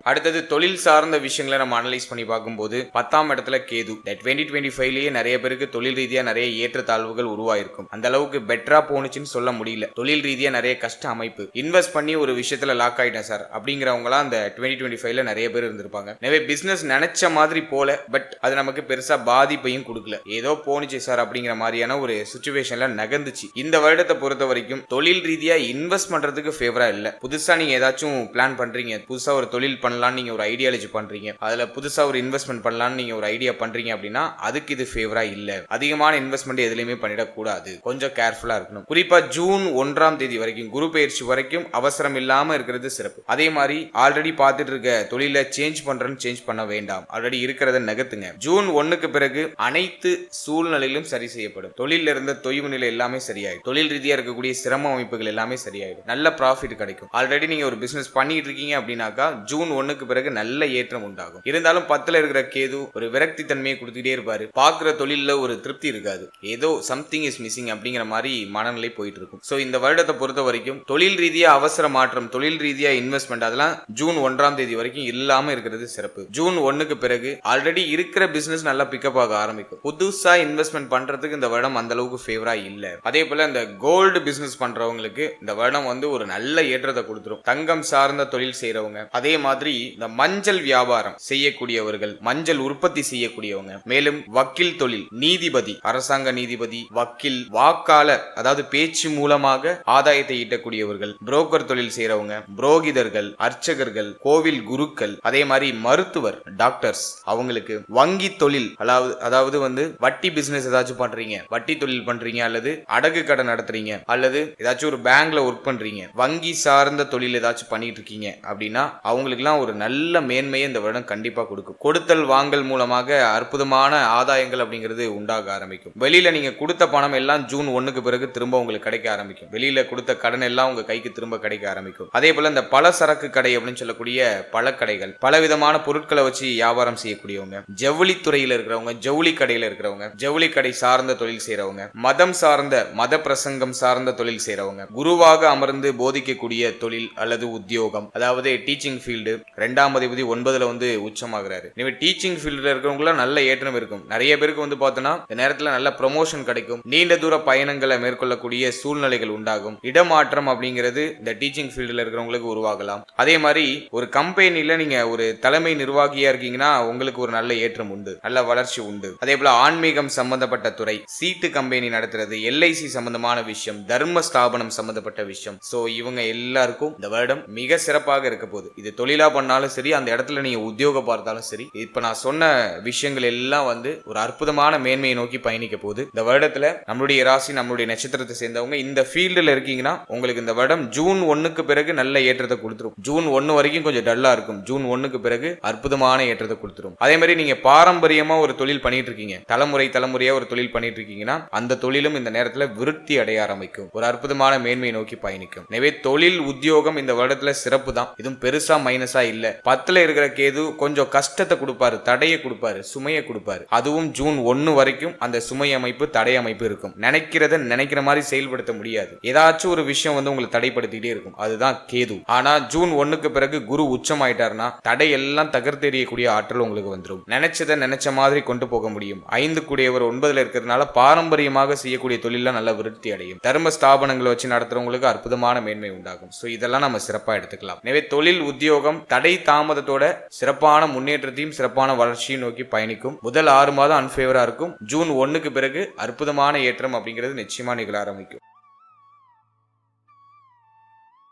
அடுத்தது தொழில் சார்ந்த விஷயங்களை நம்ம அனலைஸ் பண்ணி பார்க்கும்போது 10ஆம் இடத்துல கேது. 2025லயே நிறைய பேருக்கு தொழில் ரீதியா நிறைய ஏற்றத்தாழ்வுகள் உருவாயிருக்கும். அந்த அளவுக்கு பெட்டரா போனுச்சுன்னு சொல்ல முடியல. தொழில் ரீதியா நிறைய கஷ்ட அமைப்பு, இன்வெஸ்ட் பண்ணி ஒரு விஷயத்துல லாக் ஆயிட்டேன் சார் அப்படிங்கிறவங்களா அந்த 2025ல நிறைய பேர் இருந்திருப்பாங்க. நிறைய பிசினஸ் நினைச்ச மாதிரி போல, பட் அது நமக்கு பெருசா பாதிப்பையும் கொடுக்கல. ஏதோ போனுச்சு சார் அப்படிங்கிற மாதிரியான ஒரு சிச்சுவேஷன்ல நகர்ந்துச்சு. இந்த வருடத்தை பொறுத்த வரைக்கும் தொழில் ரீதியா இன்வெஸ்ட் பண்றதுக்கு ஃபேவரா இல்ல. புதுசா நீங்க ஏதாச்சும் பிளான் பண்றீங்க, புதுசா ஒரு தொழில் பண்ணலாம் நீங்க ஒரு ஐடியாலஜி பண்றீங்க, அதுல புதுசா ஒரு இன்வெஸ்ட்மெண்ட் பண்ணலாம்னு நீங்க ஒரு ஐடியா பண்றீங்க அப்படின்னா அதுக்கு இது ஃபேவரா இல்ல. அதிகமான இன்வெஸ்ட்மெண்ட் எதுலயுமே பண்ணிடக்கூடாது, கொஞ்சம் கேர்ஃபுல்லா இருக்கணும். குறிப்பா ஜூன் 1ஆம் தேதி வரைக்கும் குரு பயிற்சி வரைக்கும் அவசரம் இல்லாம இருக்கிறது சிறப்பு. அதே மாதிரி ஆல்ரெடி பார்த்துட்டு இருக்க தொழில சேஞ்ச் பண்றேன்னு சேஞ்ச் பண்ண வேண்டாம், ஆல்ரெடி இருக்கிறத நகர்த்துங்க. ஜூன் 1க்கு பிறகு அனைத்து சூழ்நிலையிலும் சரி செய்யப்படும். தொழில இருந்த தொய்வு நிலை எல்லாமே சரியாயிடும். தொழில் ரீதியா இருக்கக்கூடிய சிரம அமைப்புகள் எல்லாமே சரியாயிடும். நல்ல ப்ராஃபிட் கிடைக்கும். ஆல்ரெடி நீங்க ஒரு பிசினஸ் பண்ணிட்டு இருக்கீங்க அப்படின்னாக்கா ஜூன் 1க்கு பிறகு நல்ல ஏற்றம் உண்டாகும். இருந்தாலும் 10ல இருக்கிற கேது ஒரு விரக்தி தன்மையை கொடுத்துட்டே இருப்பாரு. பாக்குற தொழில ஒரு திருப்தி இருக்காது, ஏதோ சம்திங் இஸ் மிஸ்ஸிங் அப்படிங்கிற மாதிரி மனநிலை போயிட்டு இருக்கும். சோ இந்த வருடத்தை பொறுத்த வரைக்கும் தொழில் ரீதியா அவசர மாற்றம், தொழில் ரீதியா இன்வெஸ்ட்மெண்ட் அதெல்லாம் ஜூன் 1ஆம் தேதி வரைக்கும் இல்லாம இருக்கிறது சிறப்பு. ஜூன் 1க்கு பிறகு ஆல்ரெடி இருக்கிற பிசினஸ் நல்லா பிக்கப் ஆக ஆரம்பிக்கும். புதுசா இன்வெஸ்ட்மெண்ட் பண்றதுக்கு இந்த வருடம் அந்த அளவுக்கு ஃபேவரா இல்ல. அதே போல இந்த கோல்டு பிசினஸ் பண்றவங்களுக்கு இந்த வருடம் வந்து ஒரு நல்ல ஏற்றத்தை கொடுத்துரும். தங்கம் சார்ந்த தொழில் செய்யறவங்க, அதே மாதிரி இந்த மஞ்சள் வியாபாரம் செய்யக்கூடியவர்கள், மஞ்சள் உற்பத்தி செய்யக்கூடியவங்க, மேலும் வக்கீல் தொழில், நீதிபதி, அரசாங்க நீதிபதி, வக்கீல், வாக்காளர் அதாவது பேச்சு மூலமாக ஆதாயத்தை ஈட்டக்கூடியவர்கள், புரோக்கர் தொழில் செய்யறவங்க, புரோகிதர்கள், அர்ச்சகர்கள், கோவில் குருக்கள், அதே மாதிரி மருத்துவர், டாக்டர்ஸ், அவங்களுக்கு வங்கி தொழில் அதாவது வந்து வட்டி பிசினஸ் ஏதாச்சும் பண்றீங்க, வட்டி தொழில் பண்றீங்க, அல்லது அடகு கடை நடத்துறீங்க, அல்லது ஏதாச்சும் ஒரு பேங்க்ல ஒர்க் பண்றீங்க, வங்கி சார்ந்த தொழில் ஏதாச்சும் பண்ணிட்டு இருக்கீங்க அப்படின்னா அவங்களுக்கு ஒரு நல்ல மேன்மையை இந்த வருடம் கண்டிப்பா கொடுக்கும். கொடுத்தல் வாங்கல் மூலமாக அற்புதமான ஆதாயங்கள் அப்படிங்கிறது உண்டாக ஆரம்பிக்கும். வெளியில நீங்க கொடுத்த பணம் எல்லாம் ஜூன் 1க்கு பிறகு திரும்ப உங்களுக்கு கிடைக்க ஆரம்பிக்கும். வெளியில கொடுத்த கடன் எல்லாம் உங்க கைக்கு திரும்ப கிடைக்க ஆரம்பிக்கும். அதே போல இந்த பல சரக்கு கடை அப்படின்னு சொல்லக்கூடிய பழக்கடைகள், பல விதமான பொருட்களை வச்சு வியாபாரம் செய்யக்கூடியவங்க, ஜவுளி துறையில இருக்கிறவங்க, ஜவுளி கடையில இருக்கிறவங்க, ஜவுளி கடை சார்ந்த தொழில் செய்யறவங்க, மதம் சார்ந்த மத பிரசங்கம் சார்ந்த தொழில் செய்யறவங்க, குருவாக அமர்ந்து போதிக்கக்கூடிய தொழில் அல்லது உத்தியோகம், அதாவது டீச்சிங் ஃபீல்டு, 2ஆம் அதிபதி 9ல வந்து உச்சமாகிறாரு. எனவே டீச்சிங் ஃபீல்டில் இருக்கிறவங்களாம் நல்ல ஏற்றம் இருக்கும். நிறைய பேருக்கு வந்து பார்த்தோன்னா இந்த நேரத்தில் நல்ல ப்ரொமோஷன் கிடைக்கும். நீண்ட தூர பயணங்களை மேற்கொள்ளக்கூடிய சூழ்நிலைகள் உண்டாகும். இடமாற்றம் அப்படிங்கிறது இந்த டீச்சிங் ஃபீல்டில் இருக்கிறவங்களுக்கு உருவாகலாம். அதே மாதிரி ஒரு கம்பெனியில் நீங்க ஒரு தலைமை நிர்வாகியா இருக்கீங்கன்னா உங்களுக்கு ஒரு நல்ல ஏற்றம் உண்டு, நல்ல வளர்ச்சி உண்டு. அதே போல ஆன்மீகம் சம்பந்தப்பட்ட துறை, சீட்டு கம்பெனி நடத்துறது, எல்ஐசி சம்பந்தமான விஷயம், தர்ம ஸ்தாபனம் சம்பந்தப்பட்ட விஷயம், சோ இவங்க எல்லாருக்கும் இந்த வருடம் மிக சிறப்பாக இருக்க போகுது. இது தொழிலா பண்ணாலும் சரி, அந்த இடத்துல நீங்க உத்தியோகம் பார்த்தாலும் சரி, இப்ப நான் சொன்ன விஷயங்கள் எல்லாம் வந்து ஒரு அற்புதமான மேன்மையை நோக்கி பயணிக்க போகுது. இந்த வருடத்துல நம்மளுடைய ராசி, நம்மளுடைய நட்சத்திரத்தை சேர்ந்தவங்க இந்த ஃபீல்டுல இருக்கீங்கன்னா உங்களுக்கு இந்த வருடம் ஜூன் 1க்கு பிறகு நல்ல ஏற்றத்தை கொடுத்துரும். ஜூன் 1 வரைக்கும் கொஞ்சம் டல்லா இருக்கும். ஜூன் 1க்கு பிறகு அற்புதமான ஏற்றத்தை கொடுத்துரும். அதே மாதிரி நீங்க பாரம்பரியமா ஒரு தொழில் பண்ணிட்டு இருக்கீங்க, தலைமுறையா ஒரு தொழில் பண்ணிட்டு இருக்கீங்கன்னா அந்த தொழிலும் இந்த நேரத்துல விருத்தி அடைய ஆரம்பிக்கும். ஒரு அற்புதமான மேன்மையை நோக்கி பயணிக்கும். எனவே தொழில் உத்தியோகம் இந்த வருடத்துல சிறப்பு தான். இதுவும் பெருசா மைனஸா இல்ல. 10ல இருக்கிற கேது கொஞ்சம் கஷ்டத்தை கொடுப்பாரு, தடையை கொடுப்பாரு, சுமையை கொடுப்பாரு. அதுவும் ஜூன் 1 வரைக்கும் அந்த சுமை அமைப்பு, தடை அமைப்பு இருக்கும். நினைக்கிறத நினைக்கிற மாதிரி செயல்படுத்த முடியாது. ஏதாச்சும் ஒரு விஷயம் வந்து உங்களை தடைப்படுத்திட்டே இருக்கும். அதுதான் கேது. ஆனா ஜூன் 1க்கு பிறகு குரு உச்சம் ஆயிட்டாருன்னா தடை எல்லாம் தகர்த்தெறியக்கூடிய ஆற்றல் உங்களுக்கு வந்துடும். நினைச்சதை நினைச்ச மாதிரி கொண்டு போக முடியும். 5 கூடியவர் 9ல இருக்கிறதுனால பாரம்பரியமாக செய்யக்கூடிய தொழில நல்ல விருத்தி அடையும். தர்ம ஸ்தாபனங்களை வச்சு நடத்துறவங்களுக்கு அற்புதமான மேன்மை உண்டாகும். சோ இதெல்லாம் நம்ம சிறப்பா எடுத்துக்கலாம். எனவே தொழில் உத்தியோகம் தடை தாமதத்தோட சிறப்பான முன்னேற்றத்தையும் சிறப்பான வளர்ச்சியும் நோக்கி பயணிக்கும். முதல் 6 மாதம் அன்ஃபேவரா இருக்கும். ஜூன் 1க்கு பிறகு அற்புதமான ஏற்றம் அப்படிங்கிறது நிச்சயமா நிகழ ஆரம்பிக்கும்.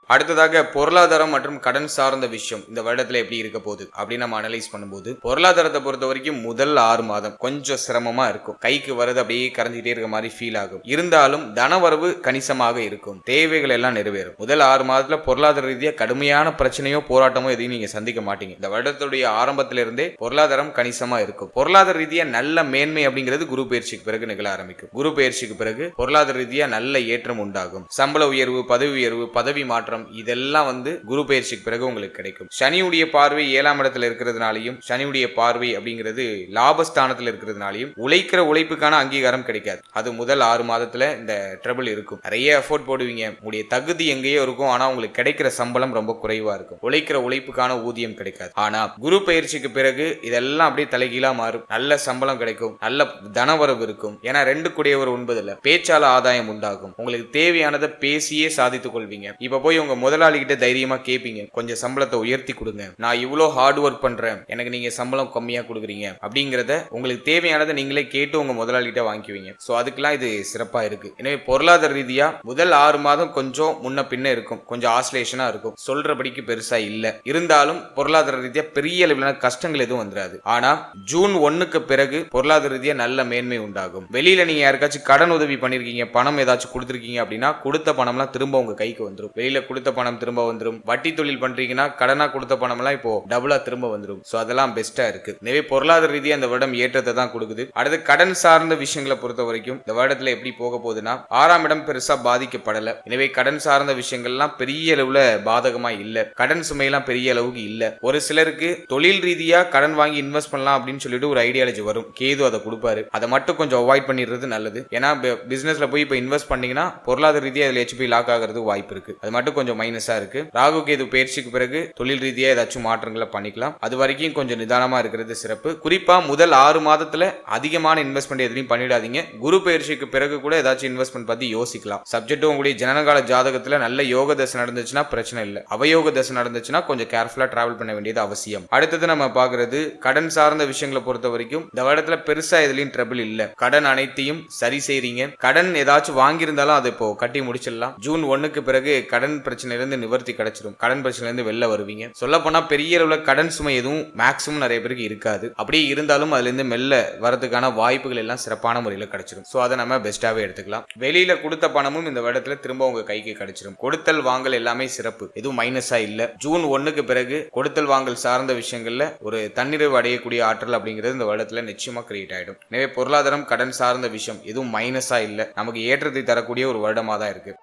அடுத்ததாக பொருளாதாரம் மற்றும் கடன் சார்ந்த விஷயம் இந்த வருடத்துல எப்படி இருக்க போகுது அப்படின்னு நம்ம அனலைஸ் பண்ணும்போது, பொருளாதாரத்தை பொறுத்த வரைக்கும் முதல் 6 மாதம் கொஞ்சம் சிரமமா இருக்கும். கைக்கு வரது அப்படியே கரைஞ்சிட்டே இருக்க மாதிரி ஃபீல் ஆகும். இருந்தாலும் தனவரவு கணிசமாக இருக்கும். தேவைகள் எல்லாம் நிறைவேறும். முதல் 6 மாதத்துல பொருளாதார ரீதியா கடுமையான பிரச்சனையோ போராட்டமோ எதையும் நீங்க சந்திக்க மாட்டீங்க. இந்த வருடத்துடைய ஆரம்பத்திலிருந்தே பொருளாதாரம் கணிசமா இருக்கும். பொருளாதார ரீதியா நல்ல மேன்மை அப்படிங்கிறது குரு பயிற்சிக்கு பிறகு நிகழ ஆரம்பிக்கும். குரு பயிற்சிக்கு பிறகு பொருளாதார ரீதியா நல்ல ஏற்றம் உண்டாகும். சம்பள உயர்வு, பதவி உயர்வு, பதவி மாற்றம் இதெல்லாம் வந்து குரு பயிற்சிக்கு பிறகு உங்களுக்கு கிடைக்கும். சனியுடைய பார்வை 7ஆம் இடத்துல இருக்கிறதுனாலையும், சனியுடைய பார்வை அப்படிங்கிறது லாபஸ்தானத்தில் இருக்கிறதுனாலையும் உழைக்கிற உழைப்புக்கான அங்கீகாரம் கிடைக்காது. அது முதல் 6 மாதத்துல இந்த ட்ரபிள் இருக்கும். நிறைய எஃபோர்ட் போடுவீங்க, உங்களுடைய தகுதி எங்கேயோ இருக்கும், ஆனா உங்களுக்கு கிடைக்கிற சம்பளம் ரொம்ப குறைவா இருக்கும். உழைக்கிற உழைப்புக்கான ஊதியம் கிடைக்காது. ஆனா குரு பயிற்சிக்கு பிறகு இதெல்லாம் அப்படியே தலைகீழா மாறும். நல்ல சம்பளம் கிடைக்கும், நல்ல தனவரவு இருக்கும். ஏன்னா 2 கூடியவர் 9ல பேச்சால ஆதாயம் உண்டாகும். உங்களுக்கு தேவையானதை பேசியே சாதித்துக் கொள்வீங்க. இப்ப போய் உங்க முதலாளி கிட்ட தைரியமா கேட்பீங்க, கொஞ்சம் சம்பளத்தை உயர்த்தி கொடுங்க, நான் இவ்வளோ ஹார்ட் ஒர்க் பண்றேன், எனக்கு நீங்க சம்பளம் கம்மியா கொடுக்குறீங்க அப்படிங்கறத உங்களுக்கு தேவையானதை நீங்களே கேட்டு உங்க முதலாளி கிட்ட வாங்கிக்குவீங்க. சோ அதுக்கெல்லாம் இது சிறப்பா இருக்கு. எனவே பொருளாதார ரீதியா முதல் 6 மாதம் கொஞ்சம் முன்ன பின்ன இருக்கும், கொஞ்சம் ஆசிலேஷனா இருக்கும். சொல்றபடிக்கு பெருசா இல்ல. இருந்தாலும் பொருளாதார ரீதியா பெரிய அளவிலான கஷ்டங்கள் எதுவும் வந்துடாது. ஆனா ஜூன் 1க்கு பிறகு பொருளாதார ரீதியா நல்ல மேன்மை உண்டாகும். வெளியில நீங்க யாருக்காச்சும் கடன் உதவி பண்ணிருக்கீங்க, பணம் ஏதாச்சும் கொடுத்துருக்கீங்க அப்படின்னா கொடுத்த பணம்லாம் திரும்ப உங்க கைக்கு வந்துடும். வெளியில கொடுத்த பணம் திரும்ப வந்துடும். வட்டி தொழில் பண்றீங்கன்னா கடனா கொடுத்த பணம் எல்லாம் இப்போ டபுளா திரும்ப வந்துடும். சோ அதெல்லாம் பெஸ்டா இருக்கு. எனவே பொருளாதார ரீதியா இந்த வருடம் ஏற்றத்தை தான் கொடுக்குது. அடுத்து கடன் சார்ந்த விஷயங்களை பொறுத்த வரைக்கும் இந்த வருடத்துல எப்படி போக போகுதுன்னா, 6ஆம் இடம் பெருசா பாதிக்கப்படல. எனவே கடன் சார்ந்த விஷயங்கள்லாம் பெரிய அளவுல பாதகமா இல்ல. கடன் சுமையெல்லாம் பெரிய அளவுக்கு இல்ல. ஒரு சிலருக்கு தொழில் ரீதியா கடன் வாங்கி இன்வெஸ்ட் பண்ணலாம் அப்படின்னு சொல்லிட்டு ஒரு ஐடியாலஜி வரும். கேது அதை கொடுப்பாரு. அதை மட்டும் கொஞ்சம் அவாய்ட் பண்ணிடுறது நல்லது. ஏன்னா பிசினஸ்ல போய் இப்ப இன்வெஸ்ட் பண்ணீங்கன்னா பொருளாதார ரீதியா இதுல HP லாக் ஆகிறதுக்கு வாய்ப்பு இருக்கு. அது மட்டும் கொஞ்சம் மைனஸா இருக்கு. ராகு கேது பயிற்சிக்கு பிறகு தொழில் ரீதியா ஏதாச்சும் மாற்றங்களை பண்ணிக்கலாம். அது வரைக்கும் கொஞ்சம் நிதானமா இருக்கிறது சிறப்பு. குறிப்பா முதல் 6 மாதத்துல அதிகமான இன்வெஸ்ட்மெண்ட் எதுவும் பண்ணிடாதீங்க. குரு பயிற்சிக்கு பிறகு கூட ஏதாச்சும் இன்வெஸ்ட்மெண்ட் பத்தி யோசிக்கலாம். சப்ஜெக்ட் உங்களுடைய ஜனனகால ஜாதகத்துல நல்ல யோக தசை நடந்துச்சுன்னா பிரச்சனை இல்லை. அவயோக தசை நடந்துச்சுன்னா கொஞ்சம் கேர்ஃபுல்லா டிராவல் பண்ண வேண்டியது அவசியம். அடுத்தது நம்ம பாக்குறது கடன் சார்ந்த விஷயங்களை பொறுத்த வரைக்கும் இந்த வருடத்துல பெருசா எதுலயும் ட்ரபிள் இல்ல. கடன் அனைத்தையும் சரி செய்றீங்க. கடன் ஏதாச்சும் வாங்கியிருந்தாலும் அதை இப்போ கட்டி முடிச்சிடலாம். ஜூன் 1க்கு பிறகு கடன் பிரச்சனையிலிருந்து நிவர்த்தி கிடைச்சிடும். கடன் பிரச்சனையிலிருந்து வெளில வருவீங்க. சொல்ல போனா பெரிய அளவுல கடன் சுமை எதுவும் மேக்ஸிமம் நிறைய பேருக்கு இருக்காது. அப்படியே இருந்தாலும் அதுல இருந்து மெல்ல வரதுக்கான வாய்ப்புகள் எல்லாம் சிறப்பான முறையில் கிடைச்சிடும். சோ அதை நம்ம பெஸ்டாவே எடுத்துக்கலாம். வெளியில கொடுத்த பணமும் இந்த வருடத்துல திரும்ப உங்க கைக்கு கிடைச்சிடும். கொடுத்தல் வாங்கல் எல்லாமே சிறப்பு, எதுவும் மைனஸா இல்ல. ஜூன் 1க்கு பிறகு கொடுத்தல் வாங்கல் சார்ந்த விஷயங்கள்ல ஒரு தன்னிறைவு அடையக்கூடிய ஆற்றல் அப்படிங்கிறது இந்த வருடத்துல நிச்சயமா கிரியேட் ஆயிடும். எனவே பொருளாதாரம் கடன் சார்ந்த விஷயம் எதுவும் மைனஸா இல்ல. நமக்கு ஏற்றத்தை தரக்கூடிய ஒரு வருடமா தான் இருக்கு.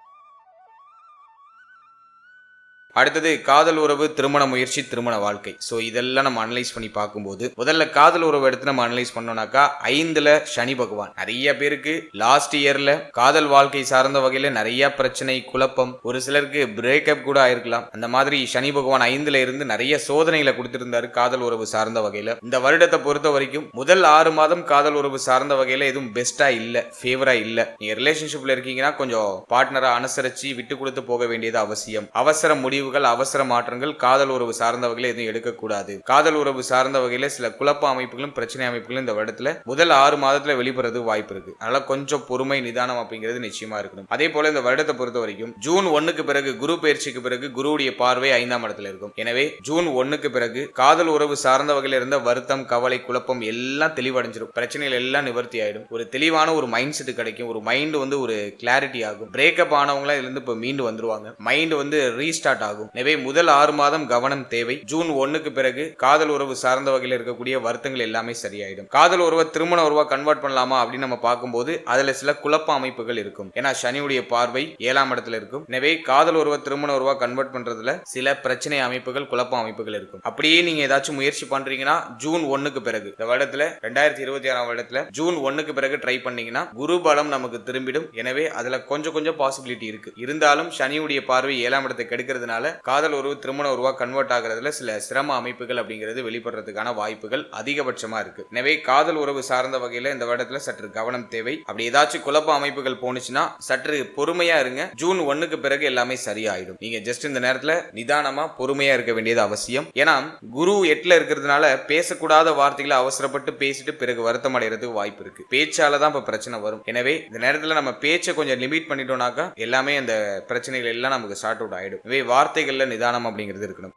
அடுத்தது காதல் உறவு, திருமண முயற்சி, திருமண வாழ்க்கை. ஸோ இதெல்லாம் நம்ம அனலைஸ் பண்ணி பார்க்கும்போது முதல்ல காதல் உறவு எடுத்து நம்ம அனலைஸ் பண்ணோம்னாக்கா 5ல சனி பகவான். நிறைய பேருக்கு லாஸ்ட் இயர்ல காதல் வாழ்க்கை சார்ந்த வகையில நிறைய பிரச்சனை, குழப்பம், ஒரு சிலருக்கு பிரேக்கப் கூட ஆயிருக்கலாம். அந்த மாதிரி சனி பகவான் 5ல இருந்து நிறைய சோதனைகளை கொடுத்திருந்தாரு காதல் உறவு சார்ந்த வகையில. இந்த வருடத்தை பொறுத்த வரைக்கும் முதல் 6 மாதம் காதல் உறவு சார்ந்த வகையில எதுவும் பெஸ்டா இல்ல, ஃபேவரா இல்ல. நீங்க ரிலேஷன்ஷிப்ல இருக்கீங்கன்னா கொஞ்சம் பார்ட்னரா அனுசரிச்சு விட்டு கொடுத்து போக வேண்டியது அவசியம். அவசர முடிவுகள், அவசர மாற்றங்கள் காதல் உறவு சார்ந்த வகையில எதுவும் எடுக்கக்கூடாது. காதல் உறவு சார்ந்த வகையில சில குழப்ப அமைப்புகளும் பிரச்சனை அமைப்புகளும் இந்த வருடத்துல முதல் 6 மாதத்துல வெளிப்படுறது வாய்ப்பு இருக்கு. அதனால கொஞ்சம் பொறுமை, நிதானம் அப்படிங்கிறது நிச்சயமா இருக்கணும். அதே போல இந்த வருடத்தை பொறுத்த வரைக்கும் ஜூன் 1க்கு பிறகு குரு பயிற்சிக்கு பிறகு குருவுடைய பார்வை 5ஆம் இடத்துல இருக்கும். எனவே ஜூன் 1க்கு பிறகு காதல் உறவு சார்ந்த வகையில இருந்த வருத்தம், கவலை, குழப்பம் எல்லாம் தெளிவடைஞ்சிடும். பிரச்சனைகள் எல்லாம் நிவர்த்தி ஆயிடும். ஒரு தெளிவான ஒரு மைண்ட் செட் கிடைக்கும். ஒரு மைண்ட் ஒரு கிளாரிட்டி ஆகும். பிரேக்கப் ஆனவங்களா இதுல இருந்து இப்ப மீண்டு வந்துருவாங்க. மைண்ட் ரீஸ்டார்ட் ஆகும். எனவே முதல் 6 மாதம் கவனம் தேவை. ஜூன் 1க்கு பிறகு காதல் உறவு சார்ந்த வகையில் இருக்கக்கூடிய வருத்தங்கள் எல்லாமே சரியாயிடும். காதல் உறவை திருமண உறவா கன்வெர்ட் பண்ணலாமா அப்படின்னு நம்ம பார்க்கும்போது அதுல சில குழப்ப அமைப்புகள் இருக்கும். ஏன்னா சனியுடைய பார்வை 7ஆம் இடத்துல இருக்கும். எனவே காதல் உறவை திருமண உறவா கன்வெர்ட் பண்றதுல சில பிரச்சனை அமைப்புகள், குழப்ப அமைப்புகள் இருக்கும். அப்படியே நீங்க ஏதாச்சும் முயற்சி பண்றீங்கன்னா ஜூன் 1க்கு பிறகு இந்த வருடத்துல 2026ஆம் வருடத்துல ஜூன் 1க்கு பிறகு ட்ரை பண்ணீங்கன்னா குரு பலம் நமக்கு திரும்பிடும். எனவே அதுல கொஞ்சம் பாசிபிலிட்டி இருக்கு. இருந்தாலும் சனியுடைய பார்வை 7ஆம் இடத்தை கெடுக்கிறதுனால காதல் உறவு திருமண உறவா கன்வெர்ட் ஆகிறதுல சில சிரம அமைப்புகள் அப்படிங்கிறது வெளிப்படுறதுக்கான வாய்ப்புகள் அதிகபட்சமா இருக்கு. எனவே காதல் உறவு சார்ந்த வகையில இந்த வருடத்துல சற்று கவனம் தேவை. அப்படி ஏதாச்சும் குழப்ப அமைப்புகள் போனுச்சுன்னா சற்று பொறுமையா இருங்க. ஜூன் 1க்கு பிறகு எல்லாமே சரியாயிடும். நீங்க ஜஸ்ட் இந்த நேரத்துல நிதானமா பொறுமையா இருக்க வேண்டியது அவசியம். ஏன்னா குரு 8ல இருக்கிறதுனால பேசக்கூடாத வார்த்தைகளை அவசரப்பட்டு பேசிட்டு பிறகு வருத்தம் அடைகிறதுக்கு வாய்ப்பு இருக்கு. பேச்சாலதான் இப்ப பிரச்சனை வரும். எனவே இந்த நேரத்துல நம்ம பேச்சை கொஞ்சம் லிமிட் பண்ணிட்டோம்னாக்கா எல்லாமே அந்த பிரச்சனைகள் எல்லாம் நமக்கு சார்ட் அவுட் ஆயிடும். எனவே வார்த்தைகள்ல நிதானம் அப்படிங்கிறது இருக்கணும்.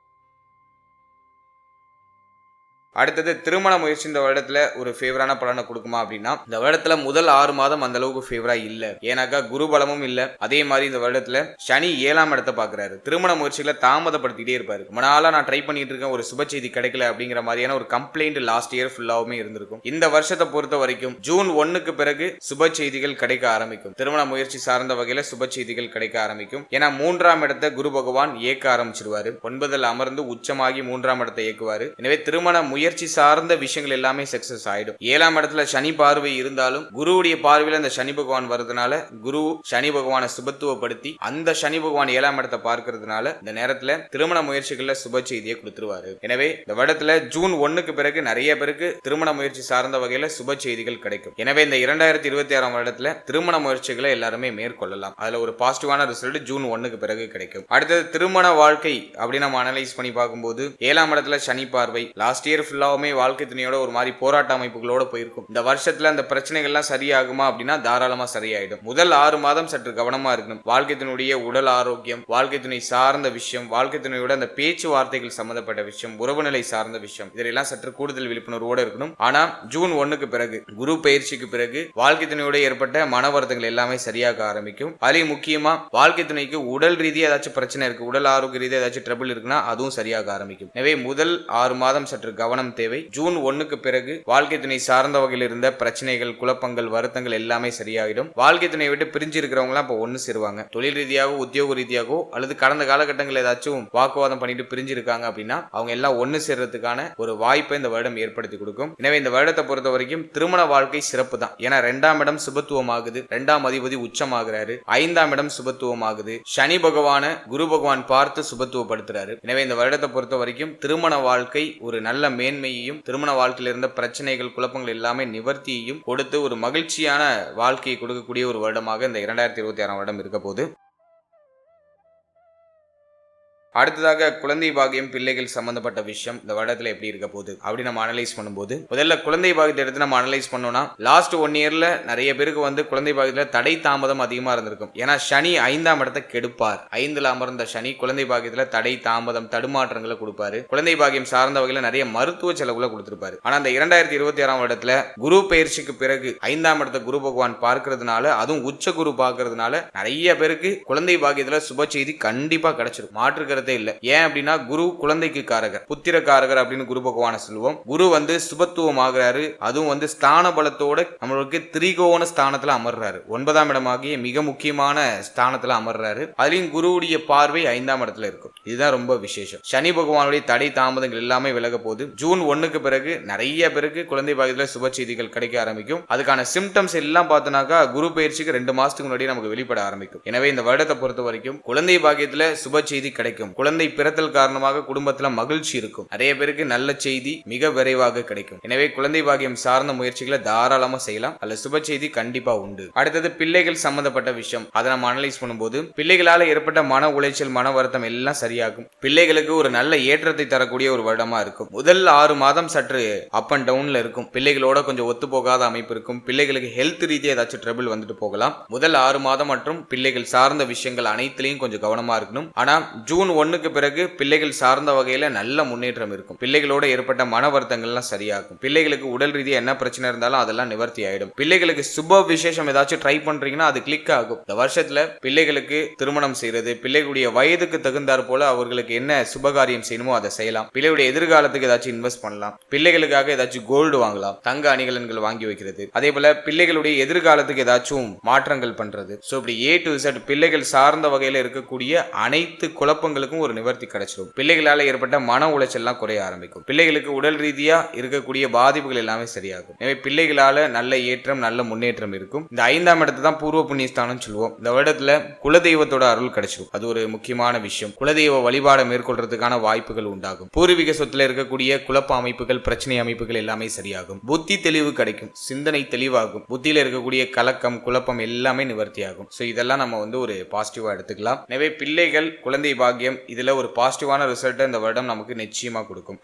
அடுத்தது திருமண முயற்சி இந்த வருடத்துல ஒரு ஃபேவரான பலனை கொடுக்குமா அப்படின்னா இந்த வருடத்துல முதல் 6 மாதம் அந்த அளவுக்கு ஃபேவரா இல்ல. ஏன்னாக்கா குரு பலமும் இல்ல. அதே மாதிரி இந்த வருடத்துல சனி 7ஆம் இடத்தை பாக்குறாரு. திருமண முயற்சிகளை தாமதப்படுத்திட்டே இருப்பாரு. ரொம்ப நாளா நான் ட்ரை பண்ணிட்டு இருக்கேன், ஒரு சுப செய்தி கிடைக்கல அப்படிங்கிற மாதிரியான ஒரு கம்ப்ளைண்ட் லாஸ்ட் இயர் ஃபுல்லாவுமே இருந்திருக்கும். இந்த வருஷத்தை பொறுத்த வரைக்கும் ஜூன் 1க்கு பிறகு சுப செய்திகள் கிடைக்க ஆரம்பிக்கும். திருமண முயற்சி சார்ந்த வகையில சுப செய்திகள் கிடைக்க ஆரம்பிக்கும். ஏன்னா 3ஆம் இடத்தை குரு பகவான் இயக்க ஆரம்பிச்சிருவாரு. 9ல் அமர்ந்து உச்சமாகி 3ஆம் இடத்தை இயக்குவாரு. எனவே திருமண முயற்சி சார்ந்த விஷயங்கள் எல்லாமே சக்சஸ் ஆயிடும். 7ஆம் இடத்துல சனி பார்வை இருந்தாலும் குருவுடைய பார்வையில அந்த சனி பகவான் வருதுனால குரு சனி பகவானை சுபத்துவப்படுத்தி அந்த சனி பகவான் 7ஆம் இடத்தை பார்க்கிறதுனால இந்த நேரத்துல திருமண முயற்சிகள்ல சுப செய்தியை கொடுத்துருவாரு. எனவே இந்த வருடத்துல ஜூன் 1க்கு பிறகு நிறைய பேருக்கு திருமண முயற்சி சார்ந்த வகையில சுப செய்திகள் கிடைக்கும். எனவே இந்த 2026ஆம் வருடத்துல திருமண முயற்சிகளை எல்லாருமே மேற்கொள்ளலாம். அதுல ஒரு பாசிட்டிவான ரிசல்ட் ஜூன் 1க்கு பிறகு கிடைக்கும். அடுத்தது திருமண வாழ்க்கை அப்படி நம்ம அனலைஸ் பண்ணி பார்க்கும்போது 7ஆம் இடத்துல சனி பார்வை லாஸ்ட் இயர் ஃபுல்லாவுமே வாழ்க்கை துணையோட ஒரு மாதிரி போராட்ட அமைப்புகளோட போயிருக்கும். இந்த வருஷத்துல அந்த பிரச்சனைகள்லாம் சரியாகுமா அப்படின்னா தாராளமா சரியாயிடும். முதல் 6 மாதம் சற்று கவனமா இருக்கணும். வாழ்க்கை துணையுடைய உடல் ஆரோக்கியம், வாழ்க்கை துணை சார்ந்த விஷயம், வாழ்க்கை துணையோட அந்த பேச்சுவார்த்தைகள் சம்பந்தப்பட்ட விஷயம், உறவு நிலை சார்ந்த விஷயம், இதெல்லாம் சற்று கூடுதல் விழிப்புணர்வோடு இருக்கணும். ஆனா ஜூன் 1க்கு பிறகு குரு பயிற்சிக்கு பிறகு வாழ்க்கை துணையோட ஏற்பட்ட மன வருத்தங்கள் எல்லாமே சரியாக ஆரம்பிக்கும். அதுலயும் முக்கியமா வாழ்க்கை துணைக்கு உடல் ரீதியா ஏதாச்சும் பிரச்சனை இருக்கு, உடல் ஆரோக்கிய ரீதியா ஏதாச்சும் ட்ரபிள் இருக்குன்னா அதுவும் சரியாக ஆரம்பிக்கும். எனவே முதல் 6 மாதம் சற்று கவனம் தேவை. ஜூன் 1க்கு பிறகு வாழ்க்கை துணை சார்ந்த வகையில் இருந்த பிரச்சனைகள், குழப்பங்கள், வருத்தங்கள் எல்லாமே சரியாயிடும். வாழ்க்கை துணையை விட்டு பிரிஞ்சு இருக்கிறவங்க எல்லாம் இப்ப ஒண்ணு சேருவாங்க. தொழில் ரீதியாகவோ உத்தியோக ரீதியாகவோ அல்லது கடந்த காலகட்டங்கள் ஏதாச்சும் வாக்குவாதம் பண்ணிட்டு பிரிஞ்சு இருக்காங்க அப்படின்னா அவங்க எல்லாம் ஒண்ணு சேர்றதுக்கான ஒரு வாய்ப்பை இந்த வருடம் ஏற்படுத்தி கொடுக்கும். எனவே இந்த வருடத்தை பொறுத்த வரைக்கும் திருமண வாழ்க்கை சிறப்பு தான். ஏன்னா 2ஆம் இடம் சுபத்துவம் ஆகுது, 2ஆம் அதிபதி உச்சமாகிறாரு, 5ஆம் இடம் சுபத்துவம் ஆகுது, சனி பகவான குரு பகவான் பார்த்து சுபத்துவப்படுத்துறாரு. எனவே இந்த வருடத்தை பொறுத்த வரைக்கும் திருமண வாழ்க்கை ஒரு நல்ல மேன்மையையும் திருமண வாழ்க்கையில் இருந்த பிரச்சனைகள், குழப்பங்கள் எல்லாமே நிவர்த்தியையும் கொடுத்து ஒரு மகிழ்ச்சியான வாழ்க்கையை கொடுக்கக்கூடிய ஒரு வருடமாக இந்த 2026ஆம் வருடம் இருக்க போகுது. அடுத்ததாக குழந்தை பாகியம், பிள்ளைகள் சம்பந்தப்பட்ட விஷயம் இந்த வருடத்துல எப்படி இருக்க போகுது அப்படி நம்ம அனலைஸ் பண்ணும்போது முதல்ல குழந்தை பாகியத்தை எடுத்து நம்ம அனலைஸ் பண்ணோம்னா லாஸ்ட் 1 இயர்ல நிறைய பேருக்கு குழந்தை பாகியத்துல தடை தாமதம் அதிகமா இருந்திருக்கும். ஏன்னா சனி 5ஆம் இடத்தை கெடுப்பார். 5ல் அமர்ந்த சனி குழந்தை பாகியத்துல தடை தாமதம் தடுமாற்றங்களை கொடுப்பாரு. குழந்தை பாகியம் சார்ந்த வகையில நிறைய மருத்துவ செலவுகளை கொடுத்திருப்பாரு. ஆனா அந்த 2026ஆம் வருடத்துல குரு பயிற்சிக்கு பிறகு 5ஆம் இடத்தை குரு பகவான் பார்க்கறதுனால, அதுவும் உச்ச குரு பார்க்கறதுனால நிறைய பேருக்கு குழந்தை பாகியத்துல சுப செய்தி கண்டிப்பா கிடைச்சிடும். மாற்றுக்கிறது அப்படிங்கறதே இல்ல. ஏன் அப்படின்னா குரு குழந்தைக்கு காரகர், புத்திர காரகர் அப்படின்னு குரு பகவானை சொல்லுவோம். குரு வந்து சுபத்துவம் ஆகிறாரு, அதுவும் வந்து ஸ்தான பலத்தோட நம்மளுக்கு திரிகோண ஸ்தானத்துல அமர்றாரு. 9ஆம் இடமாகிய மிக முக்கியமான ஸ்தானத்துல அமர்றாரு. அதுலயும் குருவுடைய பார்வை 5ஆம் இடத்துல இருக்கும். இதுதான் ரொம்ப விசேஷம். சனி பகவானுடைய தடை தாமதங்கள் எல்லாமே விலக போகுது. ஜூன் 1க்கு பிறகு நிறைய பேருக்கு குழந்தை பாக்கியத்துல சுப செய்திகள் கிடைக்க ஆரம்பிக்கும். அதுக்கான சிம்டம்ஸ் எல்லாம் பார்த்தோம்னாக்கா குரு பயிற்சிக்கு 2 மாசத்துக்கு முன்னாடி நமக்கு வெளிப்பட ஆரம்பிக்கும். எனவே இந்த வருடத்தை பொறுத்த வரைக்கும் குழந்தை பாக்கியத்துல சுப செய்தி கிடைக்கும். குழந்தை பிறத்தல் காரணமாக குடும்பத்துல மகிழ்ச்சி இருக்கும். நிறைய பேருக்கு நல்ல செய்தி மிக விரைவாக கிடைக்கும். எனவே குழந்தை பாக்கியம் சார்ந்த முயற்சிகளை தாராளமா செய்யலாம். அல்ல சுப செய்தி கண்டிப்பா உண்டு. அடுத்தது பிள்ளைகள் சம்பந்தப்பட்ட விஷயம். அதை நம்ம அனலைஸ் பண்ணும்போது பிள்ளைகளால ஏற்பட்ட மன உளைச்சல், மன வருத்தம் எல்லாம் சரியாகும். பிள்ளைகளுக்கு ஒரு நல்ல ஏற்றத்தை தரக்கூடிய ஒரு வருடமா இருக்கும். முதல் 6 மாதம் சற்று அப் அண்ட் டவுன்ல இருக்கும். பிள்ளைகளோட கொஞ்சம் ஒத்து போகாத அமைப்பு இருக்கும். பிள்ளைகளுக்கு ஹெல்த் ரீதியாக ஏதாச்சும் ட்ரபிள் வந்துட்டு போகலாம். முதல் 6 மாதம் மற்றும் பிள்ளைகள் சார்ந்த விஷயங்கள் அனைத்திலையும் கொஞ்சம் கவனமா இருக்கணும். ஆனா ஜூன் 1க்கு பிறகு பிள்ளைகள் சார்ந்த வகையில நல்ல முன்னேற்றம் இருக்கும். பிள்ளைகளோட ஏற்பட்ட மன வருத்தங்கள்லாம் சரியாகும். பிள்ளைகளுக்கு உடல் ரீதியா என்ன பிரச்சனை இருந்தாலும் அதெல்லாம் நிவர்த்தி ஆயிடும். பிள்ளைகளுக்கு சுப விசேஷம் ஏதாச்சும் ட்ரை பண்றீங்கன்னா அது கிளிக் ஆகும். இந்த வருஷத்துல பிள்ளைகளுக்கு திருமணம் செய்யறது, பிள்ளைகளுடைய வயதுக்கு தகுந்தாற் போல அவர்களுக்கு என்ன சுபகாரியம் செய்யணுமோ அதை செய்யலாம். பிள்ளைகளுடைய எதிர்காலத்துக்கு ஏதாச்சும் இன்வெஸ்ட் பண்ணலாம். பிள்ளைகளுக்காக ஏதாச்சும் கோல்டு வாங்கலாம், தங்க அணிகலன்கள் வாங்கி வைக்கிறது. அதே போல பிள்ளைகளுடைய எதிர்காலத்துக்கு ஏதாச்சும் மாற்றங்கள் பண்றது. சோ இப்படி A to Z பிள்ளைகள் சார்ந்த வகையில இருக்கக்கூடிய அனைத்து குழப்பங்களுக்கும் ஒரு நிவர்த்தி கிடைச்சிடும். பிள்ளைகளால ஏற்பட்ட மன உளைச்சல் எல்லாம் குறைய ஆரம்பிக்கும். பிள்ளைகளுக்கு உடல் ரீதியா இருக்கக்கூடிய பாதிப்புகள் எல்லாமே சரியாகும். எனவே பிள்ளைகளால நல்ல ஏற்றம், நல்ல முன்னேற்றம் இருக்கும். இந்த 5ஆம் இடத்தை தான் பூர்வ புண்ணியஸ்தானம் சொல்லுவோம். இந்த வருடத்துல குலதெய்வத்தோட அருள் கிடைச்சிடும். அது ஒரு முக்கியமான விஷயம். குலதெய்வ வழிபாடை மேற்கொள்றதுக்கான வாய்ப்புகள் உண்டாகும். பூர்வீக சொத்துல இருக்கக்கூடிய குழப்ப அமைப்புகள், பிரச்சனை அமைப்புகள் எல்லாமே சரியாகும். புத்தி தெளிவு கிடைக்கும். சிந்தனை தெளிவாகும். புத்தியில இருக்கக்கூடிய கலக்கம், குழப்பம் எல்லாமே நிவர்த்தி ஆகும். சோ இதெல்லாம் நம்ம வந்து ஒரு பாசிட்டிவா எடுத்துக்கலாம். எனவே பிள்ளைகள், குழந்தை பாக்கியம் இதுல ஒரு பாசிட்டிவான ரிசல்ட் இந்த வருடம் நமக்கு நிச்சயமா கொடுக்கும்.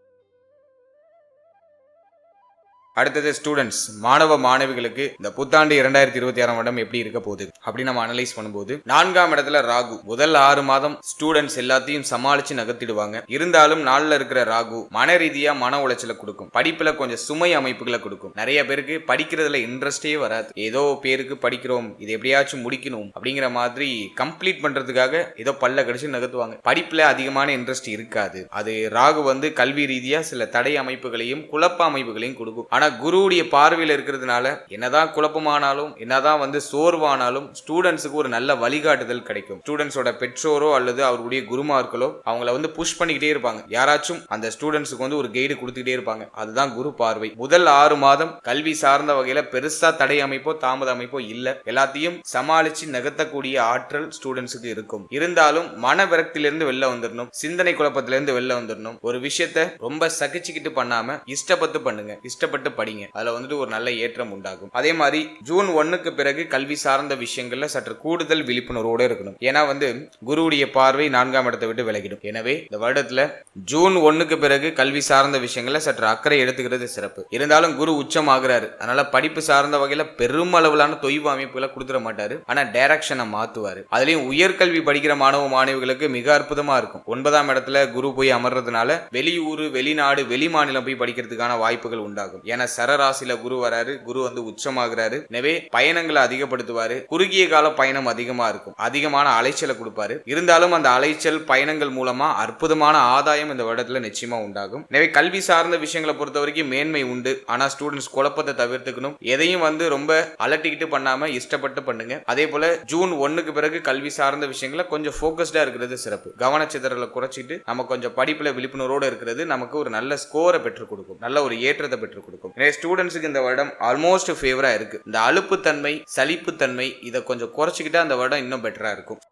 அடுத்தது ஸ்டூடெண்ட்ஸ், மாணவ மாணவிகளுக்கு இந்த புத்தாண்டு 2026 வருடம் எப்படி இருக்க போகுது அப்படின்னு நம்ம அனலைஸ் பண்ணும்போது 4ஆம் இடத்துல ராகு. முதல் 6 மாதம் ஸ்டூடெண்ட்ஸ் எல்லாத்தையும் சமாளிச்சு நகர்த்திடுவாங்க. இருந்தாலும் நாள்ல இருக்கிற ராகு மன ரீதியா மன உளைச்சலை கொடுக்கும். படிப்புல கொஞ்சம் சுமை அமைப்புகளை கொடுக்கும். நிறைய பேருக்கு படிக்கிறதுல இன்ட்ரெஸ்டே வராது. ஏதோ பேருக்கு படிக்கிறோம், இது எப்படியாச்சும் முடிக்கணும் அப்படிங்கிற மாதிரி கம்ப்ளீட் பண்றதுக்காக ஏதோ பல்ல கடிச்சு நகர்த்துவாங்க. படிப்புல அதிகமான இன்ட்ரெஸ்ட் இருக்காது. அது ராகு வந்து கல்வி ரீதியா சில தடை அமைப்புகளையும் குழப்ப அமைப்புகளையும் கொடுக்கும். ஆனா குருவுடைய பார்வையில் இருக்கிறதுனால என்னதான் குழப்பமானாலும், என்னதான் வந்து சோர்வானாலும் ஸ்டூடெண்ட்ஸுக்கு ஒரு நல்ல வழிகாட்டுதல் கிடைக்கும். ஸ்டூடெண்ட்ஸோட பெற்றோரோ அல்லது அவருடைய குருமார்களோ அவங்கள வந்து புஷ் பண்ணிக்கிட்டே இருப்பாங்க. யாராச்சும் அந்த ஸ்டூடெண்ட்ஸுக்கு வந்து ஒரு கைடு கொடுத்துக்கிட்டே இருப்பாங்க. அதுதான் குரு பார்வை. முதல் 6 மாதம் கல்வி சார்ந்த வகையில பெருசா தடை அமைப்போ தாமத அமைப்போ இல்ல. எல்லாத்தையும் சமாளிச்சு நகர்த்தக்கூடிய ஆற்றல் ஸ்டூடெண்ட்ஸுக்கு இருக்கும். இருந்தாலும் மன விரக்தியிலிருந்து வெளில வந்துடணும். சிந்தனை குழப்பத்திலிருந்து வெளில வந்துடணும். ஒரு விஷயத்த ரொம்ப சகிச்சுக்கிட்டு பண்ணாம இஷ்டப்பட்டு பண்ணுங்க. இஷ்டப்பட்டு படிங்க. அதுல வந்துட்டு ஒரு நல்ல ஏற்றம் உண்டாகும். அதே மாதிரி ஜூன் 1க்கு பிறகு கல்வி சார்ந்த விஷயங்கள்ல சற்று கூடுதல் விழிப்புணர்வோடு இருக்கணும். ஏன்னா வந்து குருவுடைய பார்வை 4ஆம் இடத்தை விட்டு விலகிடும். எனவே இந்த வருடத்துல ஜூன் 1க்கு பிறகு கல்வி சார்ந்த விஷயங்கள்ல சற்று அக்கறை எடுத்துக்கிறது சிறப்பு. இருந்தாலும் குரு உச்சம் ஆகுறாரு. அதனால படிப்பு சார்ந்த வகையில பெரும் அளவிலான தொய்வு அமைப்புகளை கொடுத்துட மாட்டாரு. ஆனா டைரக்ஷனை மாத்துவாரு. அதுலயும் உயர்கல்வி படிக்கிற மாணவ மாணவிகளுக்கு மிக அற்புதமா இருக்கும். 9ஆம் இடத்துல குரு போய் அமர்றதுனால வெளியூர், வெளிநாடு, வெளி மாநிலம் போய் படிக்கிறதுக்கான வாய்ப்புகள் உண்டாகும். ஏன்னா சரராசில குரு வராரு. குரு வந்து உச்சமாகிறாரு. எனவே பயணங்களை அதிகப்படுத்துவாரு. குறுகிய கால பயணம் அதிகமா இருக்கும். அதிகமான அலைச்சலை கொடுப்பாரு. இருந்தாலும் அந்த அலைச்சல் பயணங்கள் மூலமா அற்புதமான ஆதாயம் இந்த வருடத்துல நிச்சயமா உண்டாகும். எனவே கல்வி சார்ந்த விஷயங்களை பொறுத்த வரைக்கும் மேன்மை உண்டு. ஆனா ஸ்டூடெண்ட்ஸ் குழப்பத்தை தவிர்த்துக்கணும். எதையும் வந்து ரொம்ப அலட்டிக்கிட்டு பண்ணாம இஷ்டப்பட்டு பண்ணுங்க. அதே போல ஜூன் 1க்கு பிறகு கல்வி சார்ந்த விஷயங்களை கொஞ்சம் போக்கஸ்டா இருக்கிறது சிறப்பு. கவனச்சிதறலை குறைச்சிட்டு நம்ம கொஞ்சம் படிப்புல விழிப்புணர்வோடு இருக்கிறது நமக்கு ஒரு நல்ல ஸ்கோரை பெற்றுக் கொடுக்கும். நல்ல ஒரு ஏற்றத்தை பெற்றுக் கொடுக்கும். ஸ்டூடெண்ட்ஸுக்கு இந்த வருடம் ஆல்மோஸ்ட் ஃபேவரா இருக்கு. இந்த அலுப்பு தன்மை, சலிப்பு தன்மை இதை கொஞ்சம் குறைச்சிக்கிட்டா அந்த வருடம் இன்னும் பெட்டரா இருக்கும்.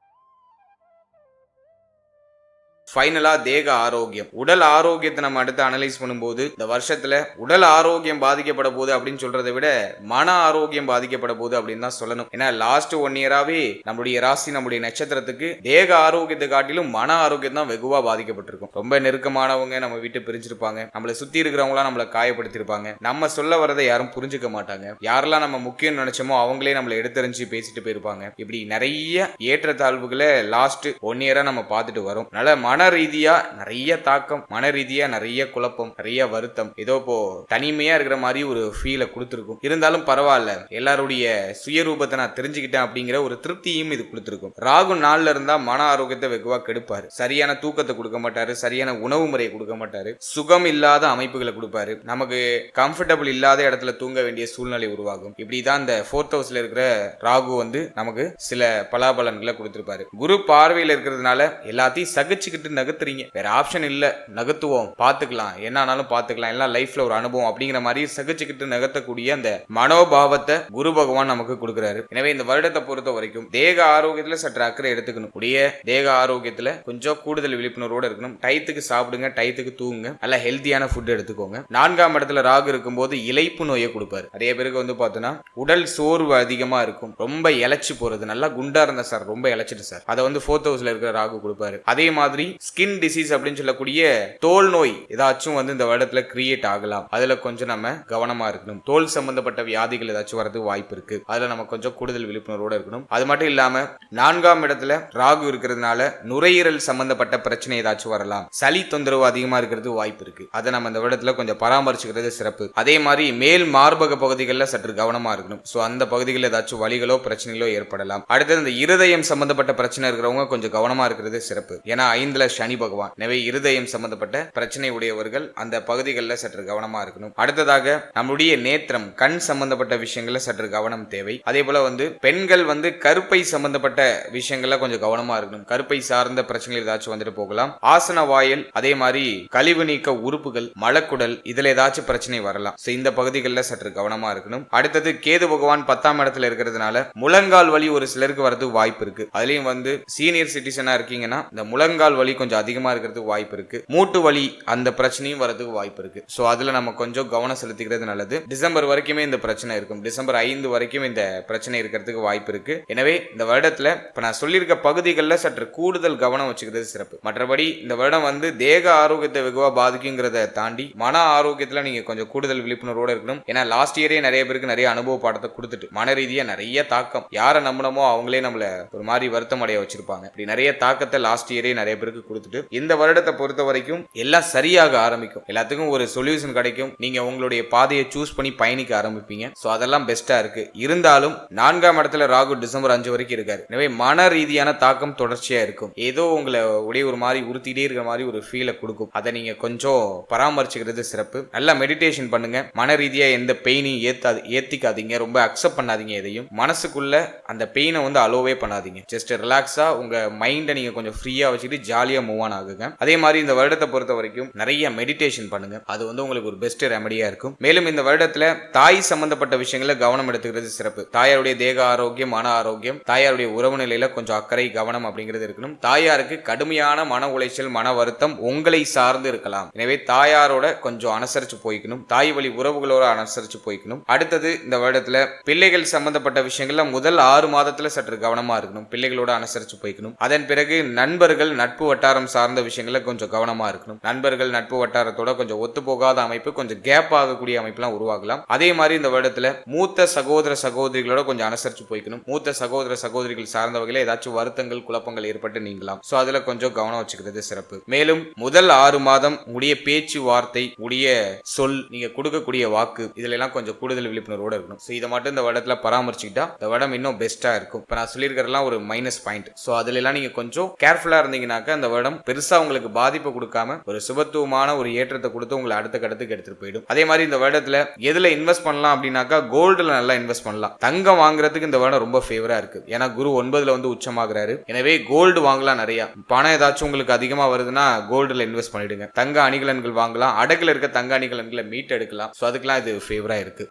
ஃபைனலா தேக ஆரோக்கியம், உடல் ஆரோக்கியத்தை நம்ம அடுத்து அனலைஸ் பண்ணும்போது இந்த வருஷத்துல உடல் ஆரோக்கியம் பாதிக்கப்பட போகுது அப்படின்னு சொல்றதை விட மன ஆரோக்கியம் பாதிக்கப்பட போகுது அப்படின்னு தான் சொல்லணும். ஏன்னா லாஸ்ட் 1 இயராவே நம்மளுடைய ராசி, நம்மளுடைய நட்சத்திரத்துக்கு தேக ஆரோக்கியத்தை காட்டிலும் மன ஆரோக்கியம் தான் வெகுவா பாதிக்கப்பட்டிருக்கும். ரொம்ப நெருக்கமானவங்க நம்ம வீட்டு பிரிஞ்சிருப்பாங்க. நம்மளை சுத்தி இருக்கிறவங்களாம் நம்மளை காயப்படுத்திருப்பாங்க. நம்ம சொல்ல வரதை யாரும் புரிஞ்சுக்க மாட்டாங்க. யாரெல்லாம் நம்ம முக்கியம் நினைச்சோமோ அவங்களே நம்மளை எடுத்தறிஞ்சு பேசிட்டு போயிருப்பாங்க. இப்படி நிறைய ஏற்றத்தாழ்வுகளை லாஸ்ட் 1 இயரா நம்ம பார்த்துட்டு வரோம். அதனால மன ரீதியா நிறைய தாக்கம், மன ரீதியா நிறைய குழப்பம், நிறைய வருத்தம், ஏதோ இப்போ தனிமையா இருக்கிற மாதிரி ஒரு ஃபீலை கொடுத்துருக்கும். இருந்தாலும் பரவாயில்ல, எல்லாருடைய சுயரூபத்தை நான் தெரிஞ்சுக்கிட்டேன் அப்படிங்கிற ஒரு திருப்தியும் இது கொடுத்துருக்கும். ராகு நாள்ல இருந்தா மன ஆரோக்கியத்தை வெகுவா கெடுப்பாரு. சரியான தூக்கத்தை கொடுக்க மாட்டாரு, சரியான உணவு முறையை கொடுக்க மாட்டாரு, சுகம் இல்லாத அமைப்புகளை கொடுப்பாரு, நமக்கு கம்ஃபர்டபிள் இல்லாத இடத்துல தூங்க வேண்டிய சூழ்நிலை உருவாகும். இப்படிதான் இந்த 4th ஹவுஸ்ல இருக்கிற ராகு வந்து நமக்கு சில பலாபலன்களை கொடுத்திருப்பாரு. குரு பார்வையில் இருக்கிறதுனால எல்லாத்தையும் சகிச்சுக்கிட்டு நகர்த்துறீங்க, வேற ஆப்ஷன் இல்ல, நகர்த்துவோம், பாத்துக்கலாம், என்ன ஆனாலும் பாத்துக்கலாம், எல்லாம் லைஃப்ல ஒரு அனுபவம் அப்படிங்கிற மாதிரி சகிச்சுக்கிட்டு நகர்த்தக்கூடிய அந்த மனோபாவத்தை குரு பகவான் நமக்கு கொடுக்கிறாரு. எனவே இந்த வருடத்தை பொறுத்த வரைக்கும் தேக ஆரோக்கியத்துல சற்று அக்கறை எடுத்துக்கணும். உடைய தேக ஆரோக்கியத்துல கொஞ்சம் கூடுதல் விழிப்புணர்வோட இருக்கணும். டயத்துக்கு சாப்பிடுங்க, டயத்துக்கு தூங்குங்க, நல்ல ஹெல்த்தியான ஃபுட் எடுத்துக்கோங்க. 4ஆம் இடத்துல ராகு இருக்கும்போது இளைப்பு நோயை கொடுப்பாரு. நிறைய பேருக்கு வந்து பார்த்தோன்னா உடல் சோர்வு அதிகமா இருக்கும், ரொம்ப இழைச்சு போறது, நல்லா குண்டா இருந்த சார் ரொம்ப இழைச்சிட்டு சார், அதை வந்து 4th ஹவுஸ்ல இருக்கிற ராகு கொடுப்பாரு. அதே மாதிரி ஸ்கின் டிசீஸ் அப்படின்னு சொல்லக்கூடிய தோல் நோய் ஏதாச்சும் வந்து இந்த வருடத்துல கிரியேட் ஆகலாம், அதுல கொஞ்சம் நம்ம கவனமா இருக்கணும். தோல் சம்பந்தப்பட்ட வியாதிகள் ஏதாச்சும் வரது வாய்ப்பு இருக்கு, அதுல நம்ம கொஞ்சம் கூடுதல் விழிப்புணர்வோட இருக்கணும். அது மட்டும் இல்லாம 4ஆம் இடத்துல ராகு இருக்கிறதுனால நுரையீரல் சம்பந்தப்பட்ட பிரச்சனை ஏதாச்சும் வரலாம், சளி தொந்தரவு அதிகமா இருக்கிறது வாய்ப்பு இருக்கு, அதை நம்ம இந்த வருடத்துல கொஞ்சம் பராமரிச்சுக்கிறது சிறப்பு. அதே மாதிரி மேல் மார்பக பகுதிகளில் சற்று கவனமா இருக்கணும். சோ அந்த பகுதிகளில் ஏதாச்சும் வலிகளோ பிரச்சனைகளோ ஏற்படலாம். அடுத்தது இந்த இருதயம் சம்பந்தப்பட்ட பிரச்சனை இருக்கிறவங்க கொஞ்சம் கவனமா இருக்கிறது சிறப்பு. ஏன்னா 5ல சனி பகவான், எனவே இருதயம் சம்பந்தப்பட்ட பிரச்சனை உடையவர்கள் அந்த பகுதிகளில் சற்று கவனமா இருக்கணும். அடுத்ததாக நம்முடைய நேத்திரம், கண் சம்பந்தப்பட்ட விஷயங்கள்ல சற்று கவனம் தேவை. அதே போல வந்து பெண்கள் வந்து கருப்பை சம்பந்தப்பட்ட விஷயங்கள்ல கொஞ்சம் கவனமா இருக்கணும். கருப்பை சார்ந்த பிரச்சனைகள் ஏதாச்சும் வந்துட்டு போகலாம். ஆசன வாயில், அதே மாதிரி கழிவு நீக்க உறுப்புகள், மலக்குடல், இதுல ஏதாச்சும் பிரச்சனை வரலாம். இந்த பகுதிகளில் சற்று கவனமா இருக்கணும். அடுத்தது கேது பகவான் 10ஆம் இடத்துல இருக்கிறதுனால முழங்கால் வலி ஒரு சிலருக்கு வரது வாய்ப்பு இருக்கு. அதுலயும் வந்து சீனியர் சிட்டிசனா இருக்கீங்கன்னா இந்த முழங்கால் வலி கொஞ்சம் அதிகமா இருக்கிறதுக்கு வாய்ப்பு இருக்கு. மூட்டு வலி அந்த பிரச்சனையும் வரதுக்கு வாய்ப்பு இருக்கு. சோ அதுல நம்ம கொஞ்சம் கவனம் செலுத்திக்கிறது நல்லது. டிசம்பர் வரைக்குமே இந்த பிரச்சனை இருக்கும், டிசம்பர் 5 வரைக்கும் இந்த பிரச்சனை இருக்கிறதுக்கு வாய்ப்பு இருக்கு. எனவே இந்த வருடத்துல இப்ப நான் சொல்லியிருக்க பகுதிகளில் சற்று கூடுதல் கவனம் வச்சுக்கிறது சிறப்பு. மற்றபடி இந்த வருடம் வந்து தேக ஆரோக்கியத்தை வெகுவா பாதிக்குங்கிறத தாண்டி மன ஆரோக்கியத்துல நீங்க கொஞ்சம் கூடுதல் விழிப்புணர்வோட இருக்கணும். ஏன்னா லாஸ்ட் இயரே நிறைய பேருக்கு நிறைய அனுபவ பாடத்தை கொடுத்துட்டு மன ரீதியா நிறைய தாக்கம், யாரை நம்பினமோ அவங்களே நம்மள ஒரு மாதிரி வருத்தம் அடைய வச்சிருப்பாங்க. இப்படி நிறைய தாக்கத்தை லாஸ்ட் இயரே நிறைய பேருக்கு கொடுத்துட்டு இந்த வருடத்தை பொறுத்த வரைக்கும் எல்லாம் சரியாக ஆரம்பிக்கும், எல்லாத்துக்கும் ஒரு சொல்யூஷன் கிடைக்கும், நீங்க உங்களுடைய பாதையை சூஸ் பண்ணி பயணிக்க ஆரம்பிப்பீங்க. சோ அதெல்லாம் பெஸ்டா இருக்கு. இருந்தாலும் 4ஆம் இடத்துல ராகு டிசம்பர் 5 வரைக்கும் இருக்காரு. எனவே மன ரீதியான தாக்கம் தொடர்ச்சியா இருக்கும். ஏதோ உங்களை உடைய ஒரு மாதிரி உறுத்திட்டே இருக்கிற மாதிரி ஒரு ஃபீலை கொடுக்கும். அதை நீங்க கொஞ்சம் பராமரிச்சுக்கிறது சிறப்பு. நல்லா மெடிடேஷன் பண்ணுங்க. மன ரீதியா எந்த பெயினையும் ஏத்திக்காதீங்க, ரொம்ப அக்செப்ட் பண்ணாதீங்க. எதையும் மனசுக்குள்ள அந்த பெயினை வந்து அலோவே பண்ணாதீங்க. ஜஸ்ட் ரிலாக்ஸா உங்க மைண்டை நீங்க கொஞ்சம் ஃப்ரீயா வச்சுட்டு ஜாலியா மூவ் ஆன் ஆகுங்க. அதே மாதிரி இந்த வருடத்தை பொறுத்த வரைக்கும் நிறைய மெடிடேஷன் பண்ணுங்க, அது வந்து உங்களுக்கு ஒரு பெஸ்ட் ரெமடியா இருக்கும். மேலும் இந்த வருடத்துல தாய் சம்பந்தப்பட்ட விஷயங்கள கவனம் எடுத்துக்கிறது சிறப்பு. தாயாருடைய தேக ஆரோக்கியம், மன ஆரோக்கியம், தாயாருடைய உறவு நிலையில கொஞ்சம் அக்கறை கவனம் அப்படிங்கிறது இருக்கணும். தாயாருக்கு கடுமையான மன உளைச்சல், மன வருத்தம் உங்களை சார்ந்து இருக்கலாம். எனவே தாயாரோட கொஞ்சம் அனுசரிச்சு போய்க்கணும், தாய் வழி உறவுகளோட அனுசரிச்சு போய்க்கணும். அடுத்தது இந்த வருடத்துல பிள்ளைகள் சம்பந்தப்பட்ட விஷயங்கள்ல முதல் 6 மாதத்துல சற்று கவனமா இருக்கணும், பிள்ளைகளோட அனுசரிச்சு போய்க்கணும். அதன் பிறகு நண்பர்கள், நட்பு வட்டாரம் சார்ந்த விஷயங்கள கொஞ்சம் கவனமா இருக்கணும். நண்பர்கள், நட்பு வட்டாரத்தோட கொஞ்சம் ஒத்து போகாத அமைப்பு, கொஞ்சம் கேப் ஆகக்கூடிய அமைப்புலாம் உருவாகலாம். அதே மாதிரி இந்த வருடத்துல மூத்த சகோதர சகோதரிகளோட கொஞ்சம் அனுசரிச்சு போய்க்கணும். மூத்த சகோதர சகோதரிகள் சார்ந்த வகையில ஏதாச்சும் வருத்தங்கள், குழப்பங்கள் ஏற்பட்டு நீங்களாம். சோ அதுல கொஞ்சம் கவனம் வச்சுக்கிறது சிறப்பு. மேலும் முதல் 6 மாதம் உடைய பேச்சு வார்த்தை, உடைய சொல், நீங்க கொடுக்கக்கூடிய வாக்கு, இதுல எல்லாம் கொஞ்சம் கூடுதல் விழிப்புணர்வோட இருக்கணும். சோ இதை மட்டும் இந்த வருடத்துல பராமரிச்சுக்கிட்டா இந்த வருடம் இன்னும் பெஸ்டா இருக்கும். இப்ப நான் சொல்லியிருக்கிறதுலாம் ஒரு மைனஸ் பாயிண்ட். சோ அதுல எல்லாம் நீங்க கொஞ்சம் கேர்ஃபுல்லா இருந்தீங்கன்னாக்க அந்த வருடம் பெருசா உங்களுக்கு பாதிப்பு கொடுக்காம ஒரு சுபத்துவமான ஒரு ஏற்றத்தை கொடுத்து உங்களை அடுத்த கடத்துக்கு எடுத்துட்டு போயிடும். அதே மாதிரி இந்த வருடத்துல எதுல இன்வெஸ்ட் பண்ணலாம் அப்படின்னாக்கா கோல்டுல நல்லா இன்வெஸ்ட் பண்ணலாம். தங்கம் வாங்குறதுக்கு இந்த வருடம் ரொம்ப ஃபேவரா இருக்கு. ஏன்னா குரு 9ல வந்து உச்சமாகிறாரு. எனவே கோல்டு வாங்கலாம். நிறைய பணம் ஏதாச்சும் உங்களுக்கு அதிகமா வருதுன்னா கோல்டுல இன்வெஸ்ட் பண்ணிடுங்க. தங்க அணிகலன்கள் வாங்கலாம், அடகுல இருக்க தங்க அணிகலன்களை மீட் எடுக்கலாம். சோ அதுக்கெல்லாம் இது ஃபேவரா இருக்கு.